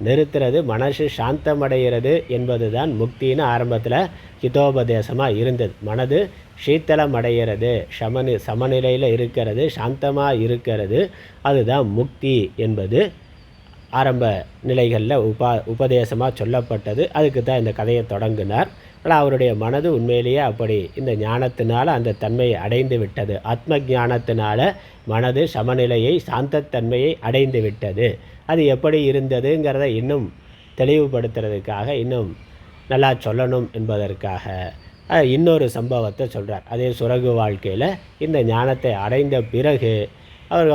நிறுத்துறது, மனசு சாந்தமடைகிறது என்பது தான் முக்தின்னு ஆரம்பத்தில் ஹிதோபதேசமாக இருந்தது. மனது சீத்தலம் அடைகிறது, சமநிலையில் இருக்கிறது, சாந்தமாக இருக்கிறது, அதுதான் முக்தி என்பது ஆரம்ப நிலைகளில் உபதேசமாக சொல்லப்பட்டது. அதுக்கு தான் இந்த கதையை தொடங்கினார். ஆனால் அவருடைய மனது உண்மையிலேயே அப்படி இந்த ஞானத்தினால் அந்த தன்மையை அடைந்து விட்டது. ஆத்ம ஞானத்தினால மனது சமநிலையை, சாந்தத்தன்மையை அடைந்து விட்டது. அது எப்படி இருந்ததுங்கிறத இன்னும் தெளிவுபடுத்துறதுக்காக, இன்னும் நல்லா சொல்லணும் என்பதற்காக இன்னொரு சம்பவத்தை சொல்கிறார். அதே சுரகு வாழ்க்கையில் இந்த ஞானத்தை அடைந்த பிறகு அவர்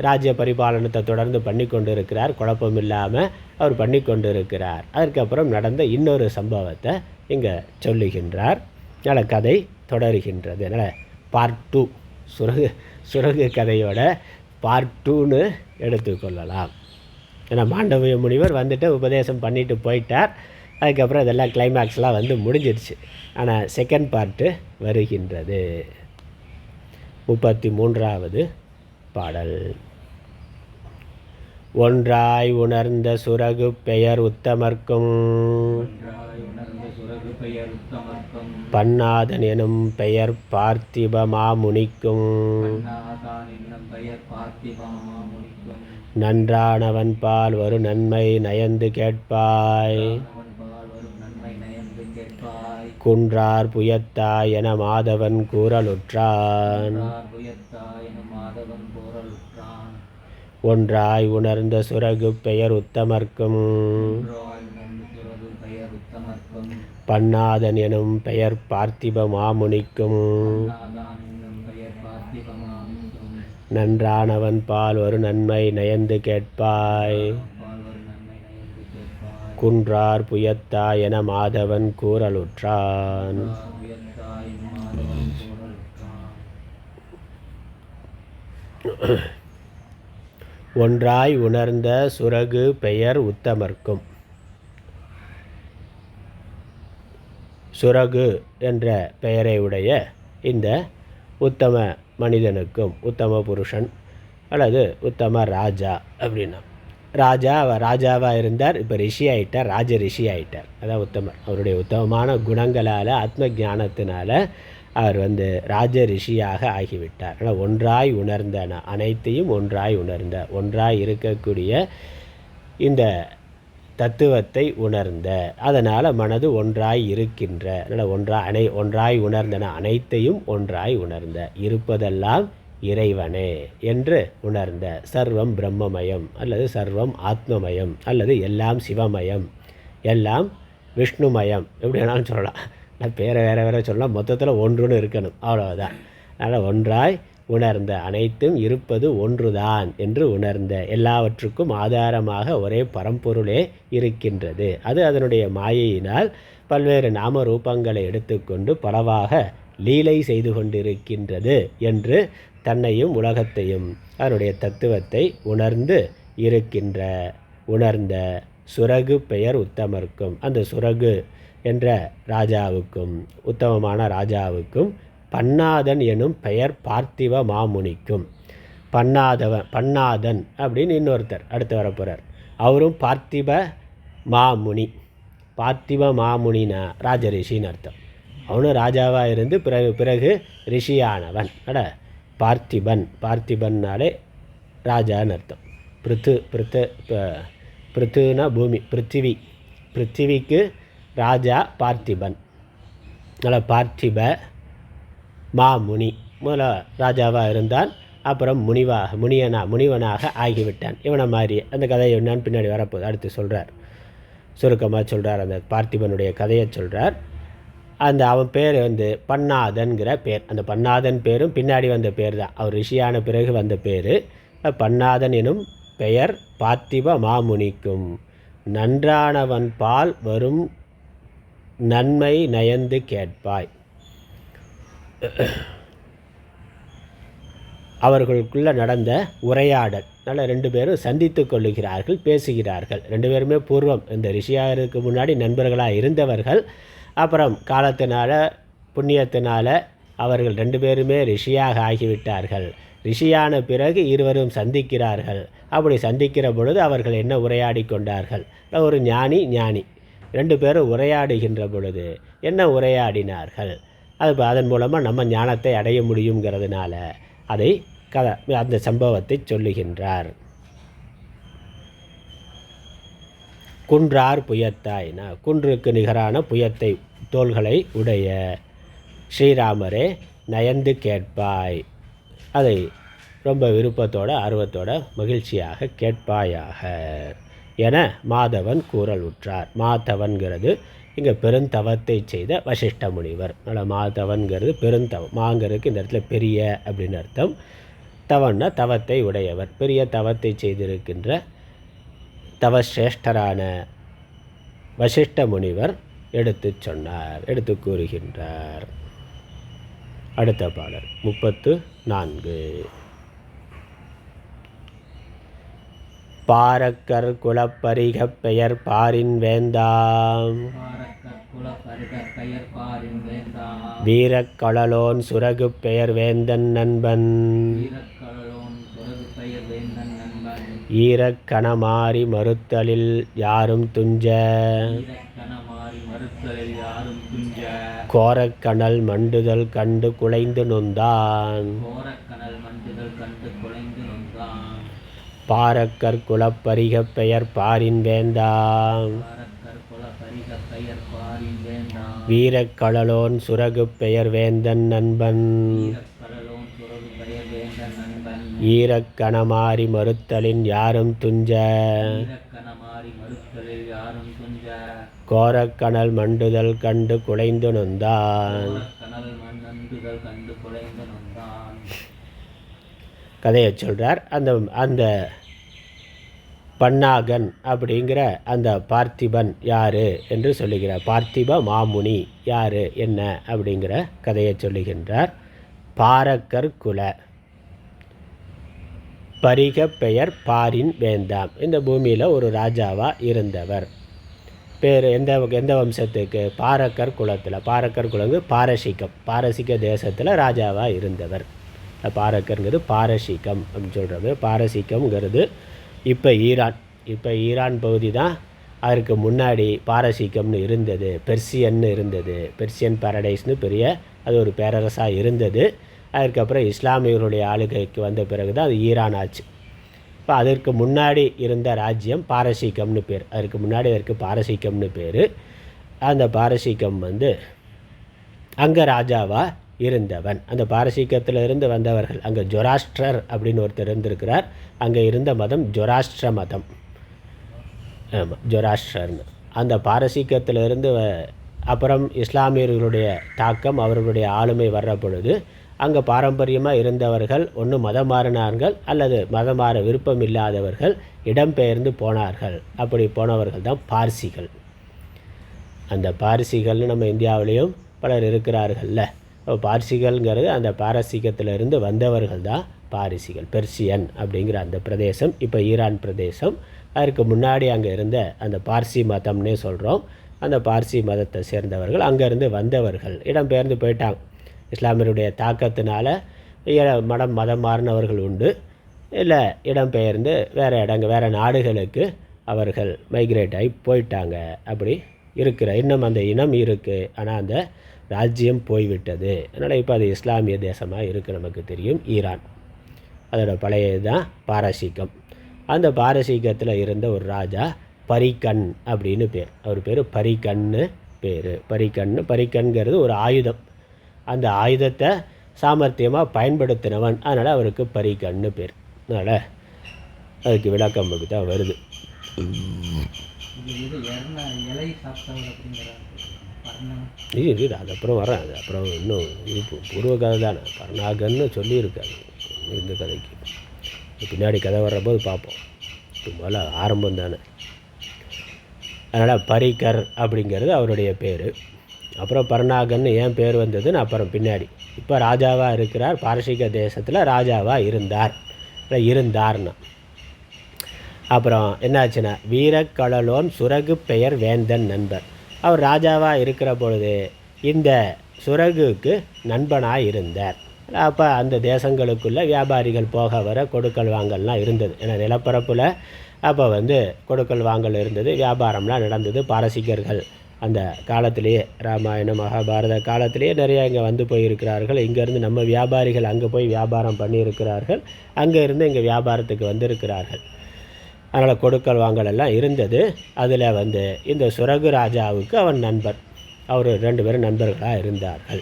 ராஜ்ய பரிபாலனத்தை தொடர்ந்து பண்ணி கொண்டு இருக்கிறார். குழப்பம் இல்லாமல் அவர் பண்ணி கொண்டு இருக்கிறார். அதற்கப்புறம் நடந்த இன்னொரு சம்பவத்தை இங்கே சொல்லுகின்றார். அதனால் கதை தொடருகின்றது. அதனால் பார்ட் 2, சுரகு கதையோட பார்ட் 2ன்னு எடுத்துக்கொள்ளலாம். ஏன்னா மாண்டவிய முனிவர் வந்துட்டு உபதேசம் பண்ணிட்டு போயிட்டார். அதுக்கப்புறம் இதெல்லாம் கிளைமேக்ஸ்லாம் வந்து முடிஞ்சிடுச்சு. ஆனால் செகண்ட் பார்ட்டு வருகின்றது. 33வது பாடல். ஒன்றாய் உணர்ந்த சுரகு பெயர் உத்தமர்க்கும் பன்னாதன் எனும் பெயர் பார்த்திபமா முனிக்கும் நன்றானவன் பால் ஒரு நன்மை நயந்து கேட்பாய் குன்றார் புயத்தாய் என மாதவன் கூறலுற்றான். ஒன்றாய் உணர்ந்த சுரகு பெயர் உத்தமர்க்கும் பன்னாதன் எனும் பெயர் பார்த்திப மாமுனிக்கும் நன்றானவன் பால் ஒரு நன்மை நயந்து கேட்பாய் குன்றார் புயத்தாய் என மாதவன் கூறலுற்றான். ஒன்றாய் உணர்ந்த சுரகு பெயர் உத்தமர்க்கும். சுரகு என்ற பெயரை உடைய இந்த உத்தம மனிதனுக்கும், உத்தம புருஷன் அல்லது உத்தம ராஜா அப்படின்னா, ராஜாவாக இருந்தார், இப்போ ரிஷி ஆகிட்டார், ராஜ ரிஷி ஆகிட்டார். அதான் உத்தமர். அவருடைய உத்தமமான குணங்களால், ஆத்ம ஞானத்தினால அவர் ராஜ ரிஷியாக ஆகிவிட்டார். ஆனால் ஒன்றாய் உணர்ந்த, அனைத்தையும் ஒன்றாய் உணர்ந்த, ஒன்றாய் இருக்கக்கூடிய இந்த தத்துவத்தை உணர்ந்த, அதனால் மனது ஒன்றாய் இருக்கின்ற, அதனால் ஒன்றாய் உணர்ந்தன, அனைத்தையும் ஒன்றாய் உணர்ந்த, இருப்பதெல்லாம் இறைவனே என்று உணர்ந்த, சர்வம் பிரம்மமயம் அல்லது சர்வம் ஆத்மமயம் அல்லது எல்லாம் சிவமயம், எல்லாம் விஷ்ணுமயம், எப்படி வேணாலும் சொல்லலாம். பேரை வேறு சொல்லலாம். மொத்தத்தில் ஒன்றுன்னு இருக்கணும், அவ்வளவுதான். அதனால் ஒன்றாய் உணர்ந்த, அனைத்தும் இருப்பது ஒன்றுதான் என்று உணர்ந்த, எல்லாவற்றுக்கும் ஆதாரமாக ஒரே பரம்பொருளே இருக்கின்றது. அது அதனுடைய மாயையினால் பல்வேறு நாம ரூபங்களை எடுத்துக்கொண்டு பலவாக லீலை செய்து கொண்டிருக்கின்றது என்று தன்னையும் உலகத்தையும் அதனுடைய தத்துவத்தை உணர்ந்து இருக்கின்ற, உணர்ந்த சுரகு பெயர் உத்தமர்க்கும், அந்த சுரகு என்ற ராஜாவுக்கும், உத்தமமான ராஜாவுக்கும் பன்னாதன் எனும் பெயர் பார்த்திவ மாமுனிக்கும். பன்னாதன் அப்படின்னு இன்னொருத்தர் அடுத்து வரப்போகிறார். அவரும் பார்த்திப மாமுனி. பார்த்திப மாமுனினா ராஜரிஷின்னு அர்த்தம். அவனும் ராஜாவாக இருந்து பிறகு ரிஷியானவன். பார்த்திபன்னாலே ராஜான்னு அர்த்தம். பிருத்துனா பூமி, பிருத்திவிக்கு ராஜா பார்த்திபன். பார்த்திப மாமுனி முதல்ல ராஜாவாக இருந்தான், அப்புறம் முனிவனாக ஆகிவிட்டான். இவனை மாதிரி அந்த கதையை என்னன்னு பின்னாடி வரப்போகுது, அடுத்து சொல்கிறார். சுருக்கமாக சொல்கிறார், அந்த பார்த்திபனுடைய கதையை சொல்கிறார். அவன் பேர் பன்னாதன்கிற பேர். அந்த பன்னாதன் பேரும் பின்னாடி வந்த பேர் தான், அவர் ரிஷியான பிறகு வந்த பேர். பன்னாதன் எனும் பெயர் பார்த்திப மாமுனிக்கும் நன்றானவன் பால் வரும் நன்மை நயந்து கேட்பாய். அவர்களுக்குள்ளே நடந்த உரையாடல், ரெண்டு பேரும் சந்தித்து கொள்ளுகிறார்கள், பேசுகிறார்கள். ரெண்டு பேருமே பூர்வம் இந்த ரிஷியாருக்கு முன்னாடி நண்பர்களாக இருந்தவர்கள். அப்புறம் காலத்தினால புண்ணியத்தினால அவர்கள் ரெண்டு பேருமே ரிஷியாக ஆகிவிட்டார்கள். ரிஷியான பிறகு இருவரும் சந்திக்கிறார்கள். அப்படி சந்திக்கிற பொழுது அவர்கள் என்ன உரையாடி கொண்டார்கள்? ஒரு ஞானி ரெண்டு பேரும் உரையாடுகின்ற பொழுது என்ன உரையாடினார்கள்? அதன் மூலமாக நம்ம ஞானத்தை அடைய முடியுங்கிறதுனால அதை அந்த சம்பவத்தை சொல்லுகின்றார். குன்றார் புயத்தாய்னா, குன்றுக்கு நிகரான புயத்தை தோள்களை உடைய ஸ்ரீராமரே நயந்து கேட்பாய், அதை ரொம்ப விருப்பத்தோட ஆர்வத்தோட மகிழ்ச்சியாக கேட்பாயாக என மாதவன் கூறல் உற்றார். மாதவன்கிறது இங்கே பெருந்தவத்தை செய்த வசிஷ்ட முனிவர். மாதவன்கிறது பெருந்தவம், மாங்கிறதுக்கு இந்த இடத்துல பெரிய அப்படின்னு அர்த்தம். தவன்னா தவத்தை உடையவர், பெரிய தவத்தை செய்திருக்கின்ற தவசிரேஷ்டரான வசிஷ்ட முனிவர் எடுத்து கூறுகின்றார். அடுத்த பாடல் 34. பாரக்கர் குலப்பரிகப் பெயர் பாரின் வேந்தாம் வீரக்கழலோன் சுரகு பெயர் வேந்தன் நண்பன் ஈரக்கணமாரி மறுத்தலில் யாரும் துஞ்ச கோரக்கணல் மண்டுதல் கண்டு குலைந்து நொந்தான். பாரக்கர் குலப்பரிகப் பெயர் பாரின் வேந்தாம் வீரக்கழலோன் சுரகு பெயர் வேந்தன் நண்பன் ஈரக்கணமாரி மறுத்தலின் யாரும் துஞ்ச கோரக்கணல் மண்டுதல் கண்டு குலைந்து நொந்தான். கதையை சொல்கிறார். அந்த பன்னாகன் அப்படிங்கிற அந்த பார்த்திபன் யார் என்று சொல்லுகிறார். பார்த்திப மாமுனி யார் என்ன அப்படிங்கிற கதையை சொல்லுகின்றார். பாரக்கர் குல பரிக பெயர் பாரின் வேந்தாம், இந்த பூமியில் ஒரு ராஜாவாக இருந்தவர். பேர் எந்த வம்சத்துக்கு? பாரக்கர் குலத்தில். பாரக்கர் குலங்கு பாரசீக தேசத்தில் ராஜாவாக இருந்தவர். பாரக்கருங்கிறது பாரசீகம் அப்படின்னு சொல்கிறது. பாரசீகம்ங்கிறது இப்போ ஈரான் பகுதி தான். அதற்கு முன்னாடி பாரசீகம்னு இருந்தது, பெர்சியன்னு இருந்தது. பெர்சியன் பாரடைஸ்னு அது ஒரு பேரரசாக இருந்தது. அதுக்கப்புறம் இஸ்லாமியர்களுடைய ஆளுகைக்கு வந்த பிறகு தான் அது ஈரான் ஆச்சு. இப்போ அதற்கு முன்னாடி இருந்த ராஜ்யம் பாரசீகம்னு பேர். அதற்கு முன்னாடி அதற்கு பாரசீகம்னு பேர். அந்த பாரசீகம் அங்கே ராஜாவாக இருந்தவன். அந்த பாரசீகத்தில் இருந்து வந்தவர்கள் அங்கே ஜொராஸ்ட்ரர் அப்படின்னு ஒருத்தர் இருந்திருக்கிறார். அங்கே இருந்த மதம் ஜொராஸ்ட்ர மதம். ஆமாம், ஜொராஸ்ட்ரர்னு. அந்த பாரசீகத்தில் இருந்து அப்புறம் இஸ்லாமியர்களுடைய தாக்கம், அவர்களுடைய ஆளுமை வர்ற பொழுது அங்கே பாரம்பரியமாக இருந்தவர்கள் ஒன்று மதம் மாறினார்கள் அல்லது மதம் மாற விருப்பம் இல்லாதவர்கள் இடம்பெயர்ந்து போனார்கள். அப்படி போனவர்கள் தான் பார்சிகள். அந்த பார்சிகள்னு நம்ம இந்தியாவிலையும் பலர் இருக்கிறார்கள்ல. பார்சிகள்ங்கிறது அந்த பாரசீகத்திலிருந்து வந்தவர்கள் தான் பாரிசிகள். பெர்சியன் அப்படிங்கிற அந்த பிரதேசம் இப்போ ஈரான் பிரதேசம். அதற்கு முன்னாடி அங்கே இருந்த அந்த பார்சி மதம்னே சொல்கிறோம். அந்த பார்சி மதத்தை சேர்ந்தவர்கள் அங்கேருந்து வந்தவர்கள் இடம்பெயர்ந்து போயிட்டாங்க. இஸ்லாமியருடைய தாக்கத்தினால மதம் மாறினவர்கள் உண்டு, இல்லை இடம்பெயர்ந்து வேறு நாடுகளுக்கு அவர்கள் மைக்ரேட் ஆகி போயிட்டாங்க. அப்படி இன்னும் அந்த இனம் இருக்குது, ஆனால் அந்த ராஜ்யம் போய்விட்டது. அதனால் இப்போ அது இஸ்லாமிய தேசமாக இருக்குது. நமக்கு தெரியும் ஈரான், அதோட பழைய தான் பாரசீகம். அந்த பாரசீகத்தில் இருந்த ஒரு ராஜா பரிகண் அப்படின்னு பேர். அவர் பேர் பரிகண்ணு பேர். பரிகண்கிறது ஒரு ஆயுதம். அந்த ஆயுதத்தை சாமர்த்தியமாக பயன்படுத்தினவன், அதனால் அவருக்கு பரிகண்ணு பேர். அதனால் அதுக்கு விளக்கம் தான் வருது. இது அது அப்புறம் வரேன். அது அப்புறம் இன்னும் பூர்வ கதை தானே, பர்ணாகன்னு சொல்லியிருக்காரு இந்த கதைக்கு. பின்னாடி கதை வர்றபோது பார்ப்போம். முதல்ல ஆரம்பம் தானே. அதனால் பரிகர் அப்படிங்கிறது அவருடைய பேர். அப்புறம் பர்ணாகன்னு ஏன் பேர் வந்ததுன்னு அப்புறம் பின்னாடி. இப்போ ராஜாவாக இருக்கிறார், பாரசீக தேசத்தில் ராஜாவாக இருந்தார்னா. அப்புறம் என்னாச்சுன்னா, வீரக்கழலோன் சுரகு பெயர் வேந்தன் நண்பர். அவர் ராஜாவாக இருக்கிற பொழுது இந்த சுரகுக்கு நண்பனாக இருந்தார். அப்போ அந்த தேசங்களுக்குள்ளே வியாபாரிகள் போக வர கொடுக்கல் வாங்கல்லாம் இருந்தது. ஏன்னா நிலப்பரப்பில் அப்போ கொடுக்கல் வாங்கல் இருந்தது, வியாபாரம்லாம் நடந்தது. பாரசீகர்கள் அந்த காலத்திலேயே, ராமாயண மகாபாரத காலத்திலேயே நிறையா இங்கே போயிருக்கிறார்கள். இங்கேருந்து நம்ம வியாபாரிகள் அங்கே போய் வியாபாரம் பண்ணியிருக்கிறார்கள், அங்கே இருந்து இங்கே வியாபாரத்துக்கு வந்திருக்கிறார்கள். அதனால் கொடுக்கல் வாங்கல் எல்லாம் இருந்தது. அதில் இந்த சுரகு ராஜாவுக்கு அவன் நண்பன். அவர் 2 பேரும் நண்பர்களாக இருந்தார்கள்.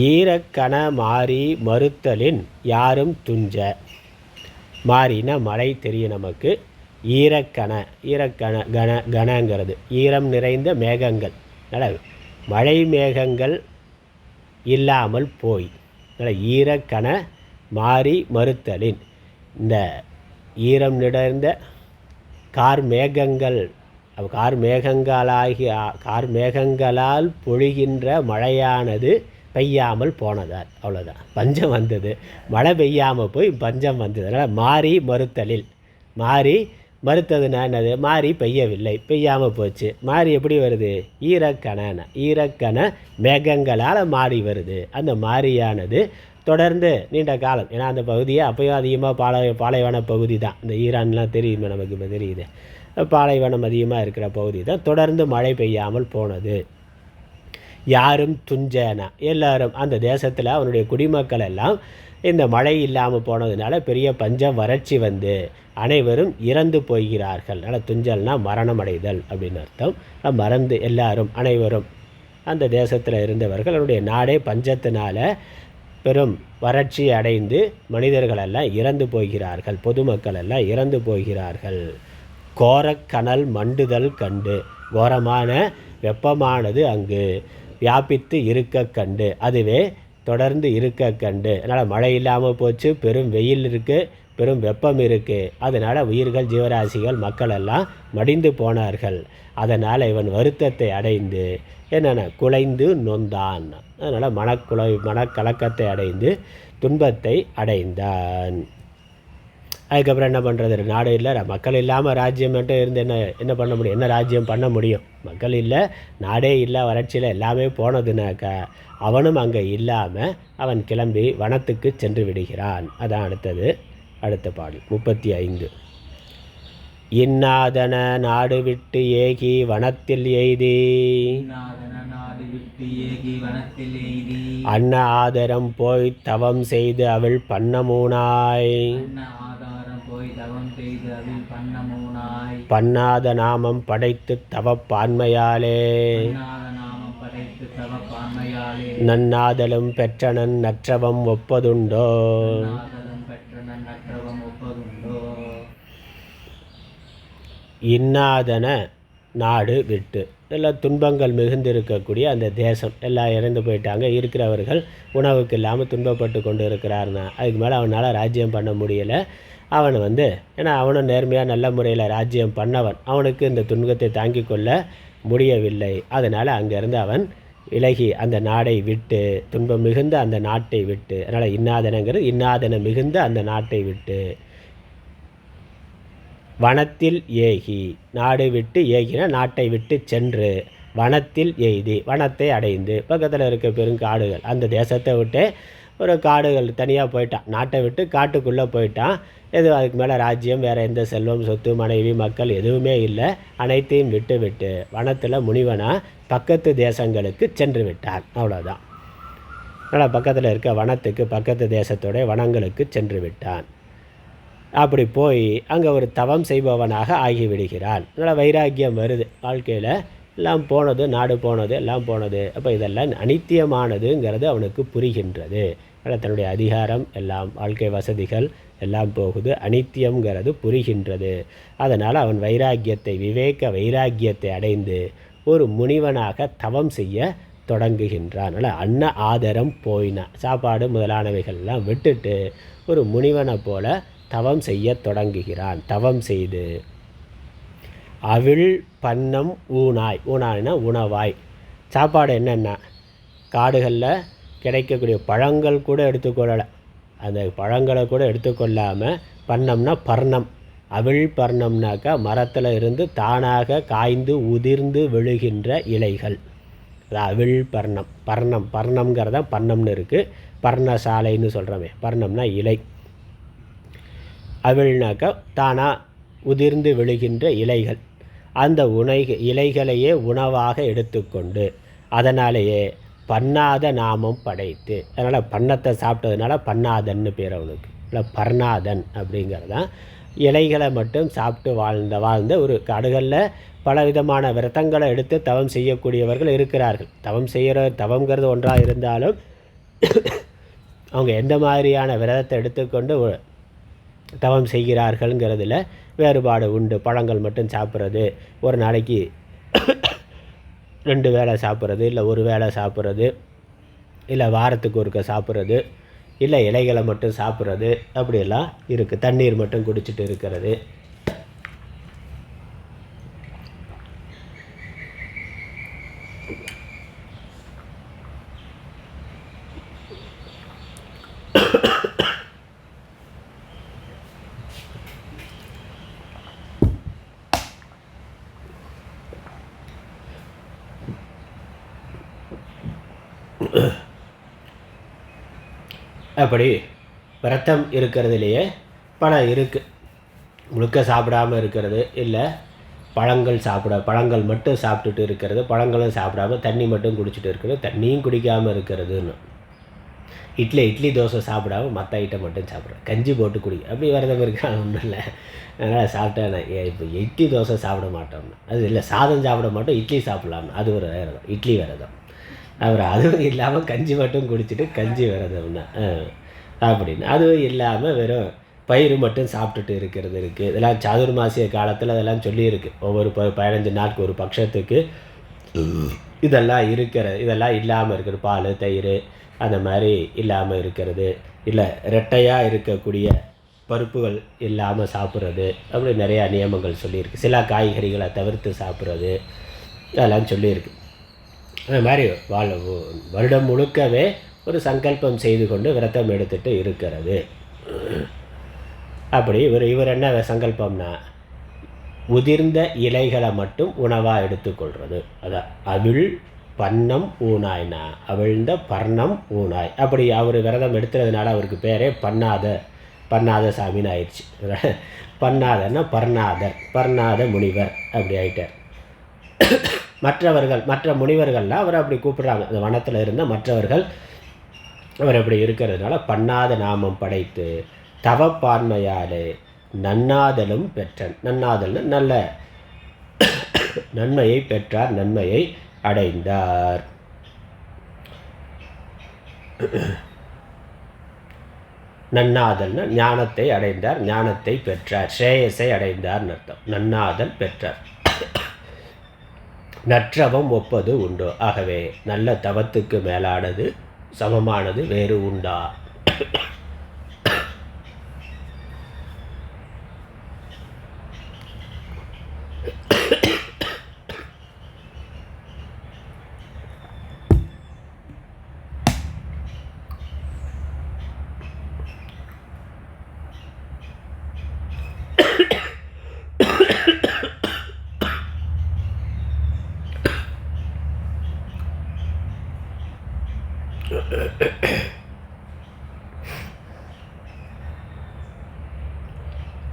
ஈரக்கண மாறி மறுத்தலின் யாரும் துஞ்ச. மாறினா மழை தெரியும் நமக்கு. ஈரக்கண கணங்கிறது ஈரம் நிறைந்த மேகங்கள். அதனால் மழை மேகங்கள் இல்லாமல் போய், அதனால் ஈரக்கண மாறி மறுத்தலின், இந்த ஈரம் நிறைந்த கார்மேகங்களால் பொழிகின்ற மழையானது பெய்யாமல் போனதால், அவ்வளோதான். பஞ்சம் வந்தது, மழை பெய்யாமல் போய் பஞ்சம் வந்தது. அதனால் மாறி மறுத்தலில், மாறி மறுத்ததுன்னா என்னது, மாறி பெய்யவில்லை, பெய்யாமல் போச்சு. மாறி எப்படி வருது, ஈரக்கண மேகங்களால் மாறி வருது. அந்த மாறியானது தொடர்ந்து நீண்ட காலம், ஏன்னா அந்த பகுதியை அப்போயும் அதிகமாக பாலைவன பகுதி தான். இந்த ஈரான்லாம் தெரியுமே நமக்கு, இப்போ தெரியுது, பாலைவனம் அதிகமாக இருக்கிற பகுதி தான். தொடர்ந்து மழை பெய்யாமல் போனது. யாரும் துஞ்சனா, எல்லாரும் அந்த தேசத்தில் அவனுடைய குடிமக்கள் எல்லாம் இந்த மழை இல்லாமல் போனதுனால பெரிய பஞ்சம் வறட்சி அனைவரும் இறந்து போகிறார்கள். அதனால் துஞ்சல்னா மரணம் அடைதல் அப்படின்னு அர்த்தம். மறந்து எல்லாரும் அனைவரும் அந்த தேசத்தில் இருந்தவர்கள், அவருடைய நாடே பஞ்சத்தினால பெரும் வறட்சி அடைந்து மனிதர்களெல்லாம் இறந்து போகிறார்கள், பொதுமக்கள் எல்லாம் இறந்து போகிறார்கள். கோரக்கனல் மண்டுதல் கண்டு, கோரமான வெப்பமானது அங்கு வியாபித்து இருக்க கண்டு, அதுவே தொடர்ந்து இருக்க கண்டு. அதனால் மழை இல்லாமல் போச்சு, பெரும் வெயில் இருக்குது, பெரும் வெப்பம் இருக்குது. அதனால் உயிர்கள், ஜீவராசிகள், மக்கள் எல்லாம் மடிந்து போனார்கள். அதனால் இவன் வருத்தத்தை அடைந்து என்னென்ன குலைந்து நொந்தான். அதனால் மனக்கலக்கத்தை அடைந்து துன்பத்தை அடைந்தான். அதுக்கப்புறம் என்ன பண்ணுறது, நாடு இல்லை, மக்கள் இல்லாமல் ராஜ்யம் மட்டும் இருந்து என்ன பண்ண முடியும், என்ன ராஜ்யம் பண்ண முடியும்? மக்கள் இல்லை, நாடே இல்லை, வறட்சியில் எல்லாமே போனதுனாக்கா அவனும் அங்கே இல்லாமல் அவன் கிளம்பி வனத்துக்கு சென்று விடுகிறான். அதான் அடுத்த பாடல் 35. இன்னாதன நாடு விட்டு ஏகி வனத்தில் எய்தி, அன்ன ஆதரம் போய் தவம் செய்து அவள் பண்ணமூனாய், பண்ணாத நாமம் படைத்து தவப்பான்மையாலே, நன்னாதலும் பெற்றனன் நற்றவம் ஒப்பதுண்டோ. இன்னாதன நாடு விட்டு, எல்லாம் துன்பங்கள் மிகுந்திருக்கக்கூடிய அந்த தேசம் எல்லாம் இறந்து போயிட்டாங்க. இருக்கிறவர்கள் உணவுக்கு இல்லாமல் துன்பப்பட்டு கொண்டு இருக்கிறார்னா, அதுக்கு மேலே அவனால் ராஜ்யம் பண்ண முடியலை. அவன் ஏன்னா அவனும் நேர்மையாக நல்ல முறையில் ராஜ்யம் பண்ணவன், அவனுக்கு இந்த துன்பத்தை தாங்கி கொள்ள முடியவில்லை. அதனால் அங்கேருந்து அவன் விலகி அந்த நாடை விட்டு, துன்பம் மிகுந்த அந்த நாட்டை விட்டு, அதனால் இன்னாதனங்கிறது இன்னாதன மிகுந்த அந்த நாட்டை விட்டு, வனத்தில் ஏகி, நாடு விட்டு ஏகினா நாட்டை விட்டு சென்று, வனத்தில் எய்தி, வனத்தை அடைந்து, பக்கத்தில் இருக்க பெருங்காடுகள் அந்த தேசத்தை விட்டு ஒரு காடுகள் தனியாக போயிட்டான், நாட்டை விட்டு காட்டுக்குள்ளே போயிட்டான். எதுவும் அதுக்கு மேலே ராஜ்யம், வேறு எந்த செல்வம், சொத்து, மனைவி, மக்கள் எதுவுமே இல்லை. அனைத்தையும் விட்டு விட்டு வனத்தில் முனிவனாக பக்கத்து தேசங்களுக்கு சென்று விட்டான். அவ்வளோதான். அதனால் பக்கத்தில் இருக்க வனத்துக்கு, பக்கத்து தேசத்தோடைய வனங்களுக்கு சென்று விட்டான். அப்படி போய் அங்கே ஒரு தவம் செய்பவனாக ஆகிவிடுகிறான். அதனால் வைராக்கியம் வருது வாழ்க்கையில். எல்லாம் போனது, நாடு போனது, எல்லாம் போனது. அப்போ இதெல்லாம் அனித்தியமானதுங்கிறது அவனுக்கு புரிகின்றது. அதனால் தன்னுடைய அதிகாரம் எல்லாம், வாழ்க்கை வசதிகள் எல்லாம் போகுது, அனித்தியங்கிறது புரிகின்றது. அதனால் அவன் வைராக்கியத்தை, விவேக வைராக்கியத்தை அடைந்து ஒரு முனிவனாக தவம் செய்ய தொடங்குகின்றான். அதனால் அன்ன ஆதரம் போயினா, சாப்பாடு முதலானவைகள்லாம் விட்டுட்டு ஒரு முனிவனை போல தவம் செய்ய தொடங்குகிறான். தவம் செய்து அவிழ் பன்னம் ஊனாய், ஊனாய்னா உணவாய். சாப்பாடு என்னென்னா காடுகளில் கிடைக்கக்கூடிய பழங்கள் கூட எடுத்துக்கொள்ளலை. அந்த பழங்களை கூட எடுத்துக்கொள்ளாமல், பன்னம்னா பர்ணம், அவிழ் பர்ணம்னாக்கா மரத்தில் இருந்து தானாக காய்ந்து உதிர்ந்து விழுகின்ற இலைகள். அது அவிழ் பர்ணம். பர்ணம்ங்கிறத பன்னம்னு இருக்குது. பர்ணசாலைன்னு சொல்கிறோமே, பர்ணம்னா இலை. அவிழ்னாக்கா தானாக உதிர்ந்து விழுகின்ற இலைகள். அந்த இலைகளையே உணவாக எடுத்துக்கொண்டு அதனாலேயே பன்னாத நாமம் படைத்து, அதனால் பன்னத்தை சாப்பிட்டதுனால பன்னாதன்னு பேர் அவனுக்கு. இல்லை, பர்ணாதன் அப்படிங்கிறதான். இலைகளை மட்டும் சாப்பிட்டு வாழ்ந்த ஒரு காடுகளில் பலவிதமான விரதங்களை எடுத்து தவம் செய்யக்கூடியவர்கள் இருக்கிறார்கள். தவங்கிறது ஒன்றாக இருந்தாலும் அவங்க எந்த மாதிரியான விரதத்தை எடுத்துக்கொண்டு தவம் செய்கிறார்கள்ங்கிறதுல வேறுபாடு உண்டு. பழங்கள் மட்டும் சாப்பிட்றது, ஒரு நாளைக்கு 2 வேளை சாப்பிட்றது, இல்லை ஒரு வேளை சாப்பிட்றது, இல்லை வாரத்துக்கு ஒருக்க சாப்பிட்றது, இல்லை இலைகளை மட்டும் சாப்பிட்றது, அப்படியெல்லாம் இருக்குது. தண்ணீர் மட்டும் குடிச்சிட்டு இருக்கிறது. அப்படி விரதம் இருக்கிறதுலையே பல இருக்குது. முழுக்க சாப்பிடாமல் இருக்கிறது, இல்லை பழங்கள் மட்டும் சாப்பிட்டுட்டு இருக்கிறது, பழங்களும் சாப்பிடாம தண்ணி மட்டும் குடிச்சிட்டு இருக்கிறது, தண்ணியும் குடிக்காமல் இருக்கிறதுன்னு. இட்லி தோசை சாப்பிடாமல் மற்ற ஐட்டம் மட்டும் சாப்பிட்றேன், கஞ்சி போட்டு குடிக்க, அப்படி விரதம் இருக்காது ஒன்றும் இல்லை. அதனால் சாப்பிட்டேன். இப்போ இட்லி தோசை சாப்பிட மாட்டோம்னா அது இல்லை, சாதம் சாப்பிட மாட்டோம், இட்லி சாப்பிட்லாம்னு அது ஒரு விரதம், இட்லி விரதம். அப்புறம் அதுவும் இல்லாமல் கஞ்சி மட்டும் குடிச்சிட்டு கஞ்சி விரதம்னா அப்படின்னு. அதுவும் இல்லாமல் வெறும் பயிறு மட்டும் சாப்பிட்டுட்டு இருக்கிறது இருக்குது. இதெல்லாம் சாதுர்மாசிய காலத்தில் அதெல்லாம் சொல்லியிருக்கு. ஒவ்வொரு 15 நாட்கு ஒரு பட்சத்துக்கு இதெல்லாம் இதெல்லாம் இல்லாமல் இருக்கிறது. பால், தயிர் அந்த மாதிரி இல்லாமல் இருக்கிறது, இல்லை ரெட்டையாக இருக்கக்கூடிய பருப்புகள் இல்லாமல் சாப்பிட்றது, அப்படி நிறையா நியமங்கள் சொல்லியிருக்கு. சில காய்கறிகளை தவிர்த்து சாப்பிட்றது, அதெல்லாம் சொல்லியிருக்கு. அது மாதிரி வருடம் முழுக்கவே ஒரு சங்கல்பம் செய்து கொண்டு விரதம் எடுத்துகிட்டு இருக்கிறது. அப்படி இவர் என்ன சங்கல்பம்னா, உதிர்ந்த இலைகளை மட்டும் உணவாக எடுத்துக்கொள்வது. அதான் அவிழ் பன்னம் ஊனாய்னா, அவிழ்ந்த பர்ணம் ஊனாய். அப்படி அவர் விரதம் எடுத்துறதுனால அவருக்கு பேரே பன்னாத சாமின்னு ஆயிடுச்சு. பன்னாதன்னா பர்ணாத முனிவர் அப்படி ஆயிட்டார். மற்ற முனிவர்கள்லாம் அவர் அப்படி கூப்பிட்றாங்க. அந்த வனத்தில் இருந்த மற்றவர்கள் அவர் அப்படி இருக்கிறதுனால பன்னாத நாமம் படைத்து தவப்பான்மையாலே நன்னாதலும் பெற்றான். நன்னாதல்னு நல்ல நன்மையை பெற்றார், நன்மையை அடைந்தார். நன்னாதல்னா ஞானத்தை அடைந்தார், ஞானத்தை பெற்றார், ஸ்ரேயஸை அடைந்தார்னு அர்த்தம். நன்னாதல் பெற்றார். நற்றவம் ஒப்பது உண்டோ, ஆகவே நல்ல தவத்துக்கு மேலானது சமமானது வேறு உண்டா?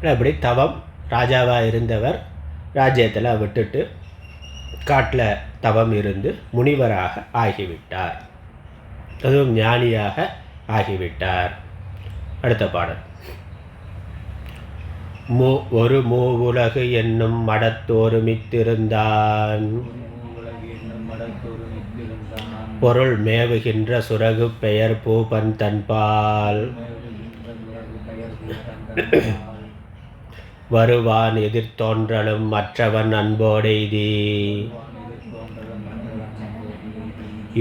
அப்படி தவம் ராஜாவாக இருந்தவர் ராஜ்யத்தில் விட்டுட்டு காட்டில் தவம் இருந்து முனிவராக ஆகிவிட்டார். அதுவும் ஞானியாக ஆகிவிட்டார். அடுத்த பாடல். ஒரு மூவுலகு என்னும் மடத்தோருமித்திருந்தான், பொருள் மேவுகின்ற சுரகு பெயர் பூபன் தன்பால், வருவான் எதிர்த்தோன்றலும் மற்றவன் அன்போடெய்தி,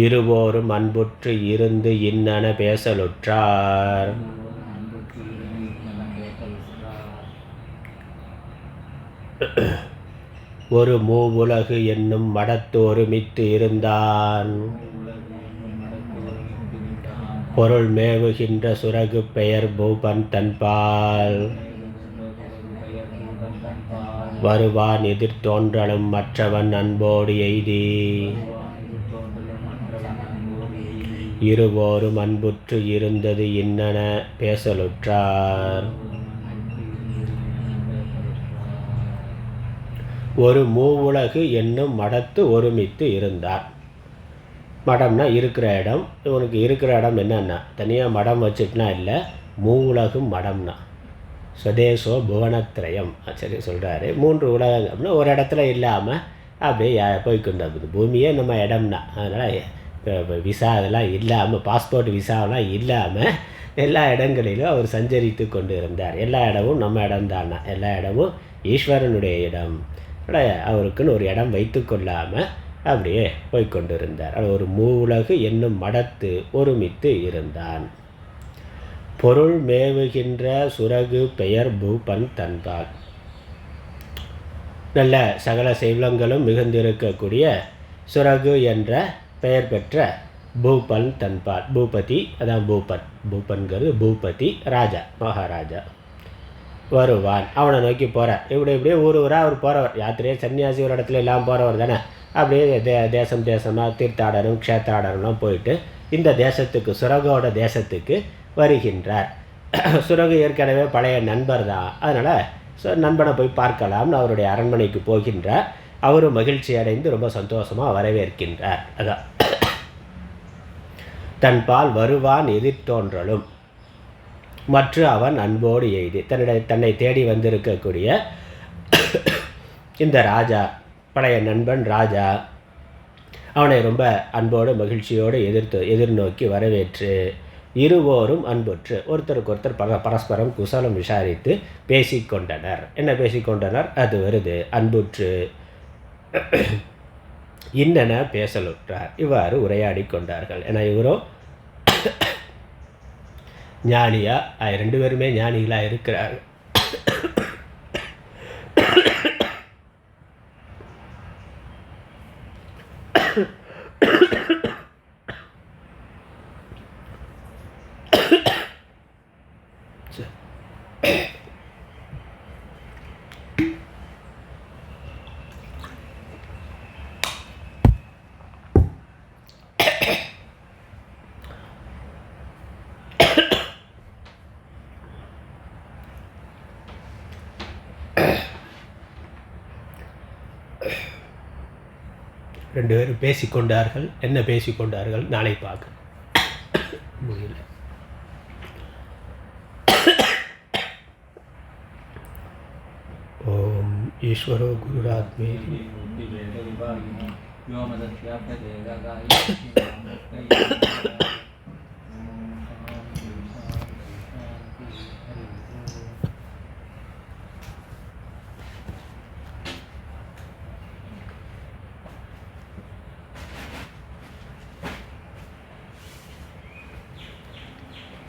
இருவோரும் அன்புற்று இருந்து இன்னன பேசலுற்றார். ஒரு மூவுலகு என்னும் மடத்தோருமித்து இருந்தான், பொருள் மேவுகின்ற சுரகு பெயர் பூபன் தன்பால், வருவான் எதிர்த்தோன்றலும் மற்றவன் அன்போடு எய்தி, இருவோரும் அன்புற்று இருந்தது இன்னன பேசலுற்றார். ஒரு மூவுலகு என்னும் மடத்து ஒருமித்து இருந்தார். மடம்னா இருக்கிற இடம். இவனுக்கு இருக்கிற இடம் என்னன்னா தனியாக மடம் வச்சுட்டுனா இல்லை, மூவுலகும் மடம்னா சுதேசோ புவனத்திரயம் சரி சொல்கிறாரு. 3 உலகங்கள் அப்படின்னா ஒரு இடத்துல இல்லாமல் அப்படியே போய்கொண்டு இருக்குது. பூமியே நம்ம இடம்னா, அதனால் இப்போ விசா அதெல்லாம் இல்லாமல், பாஸ்போர்ட் விசாவெல்லாம் இல்லாமல் எல்லா இடங்களிலும் அவர் சஞ்சரித்து கொண்டு இருந்தார். எல்லா இடமும் நம்ம இடம்தானா, எல்லா இடமும் ஈஸ்வரனுடைய இடம். அவருக்குன்னு ஒரு இடம் வைத்து கொள்ளாமல் அப்படியே போய்கொண்டு இருந்தார். ஒரு மூவுலகு என்னும் மடத்து ஒருமித்து இருந்தான். பொருள் மேவுகின்ற சுரகு பெயர் பூபன் தன்பால், நல்ல சகல செல்வங்களும் மிகுந்திருக்கக்கூடிய சுரகு என்ற பெயர் பெற்ற பூபன் தன்பால், பூபதி அதான் பூபன், பூபன்கிறது பூபதி ராஜா மகாராஜா. வருவான், அவனை நோக்கி போகிறார். இப்படியே ஊராக அவர் போகிறவர், யாத்திரையே சன்னியாசி ஒரு இடத்துல எல்லாம் போகிறவர் தானே. அப்படியே தேசமாக தீர்த்தாடனும் க்ஷேத்திராடனும் போயிட்டு இந்த தேசத்துக்கு, சுரகோட தேசத்துக்கு வருகின்றார். சுரகு ஏற்கனவே பழைய நண்பர் தான், அதனால் நண்பனை போய் பார்க்கலாம்னு அவருடைய அரண்மனைக்கு போகின்றார். அவரும் மகிழ்ச்சி அடைந்து ரொம்ப சந்தோஷமாக வரவேற்கின்றார். அதான் தன்பால் வருவான் எதிர்த்தோன்றலும் மற்ற அவன் அன்போடு எய்தி, தன்னை தேடி வந்திருக்கக்கூடிய இந்த ராஜா, பழைய நண்பன் ராஜா, அவனை ரொம்ப அன்போடு மகிழ்ச்சியோடு எதிர்நோக்கி வரவேற்று, இருவோரும் அன்புற்று ஒருத்தருக்கு ஒருத்தர் பரஸ்பரம் குசலம் விசாரித்து பேசிக்கொண்டனர். என்ன பேசிக்கொண்டனர்? அது வருது, அன்புற்று இன்னென பேசலுற்றார். இவ்வாறு உரையாடி கொண்டார்கள். ஏன்னா இவரும் ஞானியா, 2 பேருமே ஞானிகளாக இருக்கிறார்கள். ரெண்டு பேரும் பேசிக்கொண்டார்கள். என்ன பேசிக்கொண்டார்கள் நாளை பார்க்க முடியல. ஓம் ஈஸ்வரோ குருராத்மே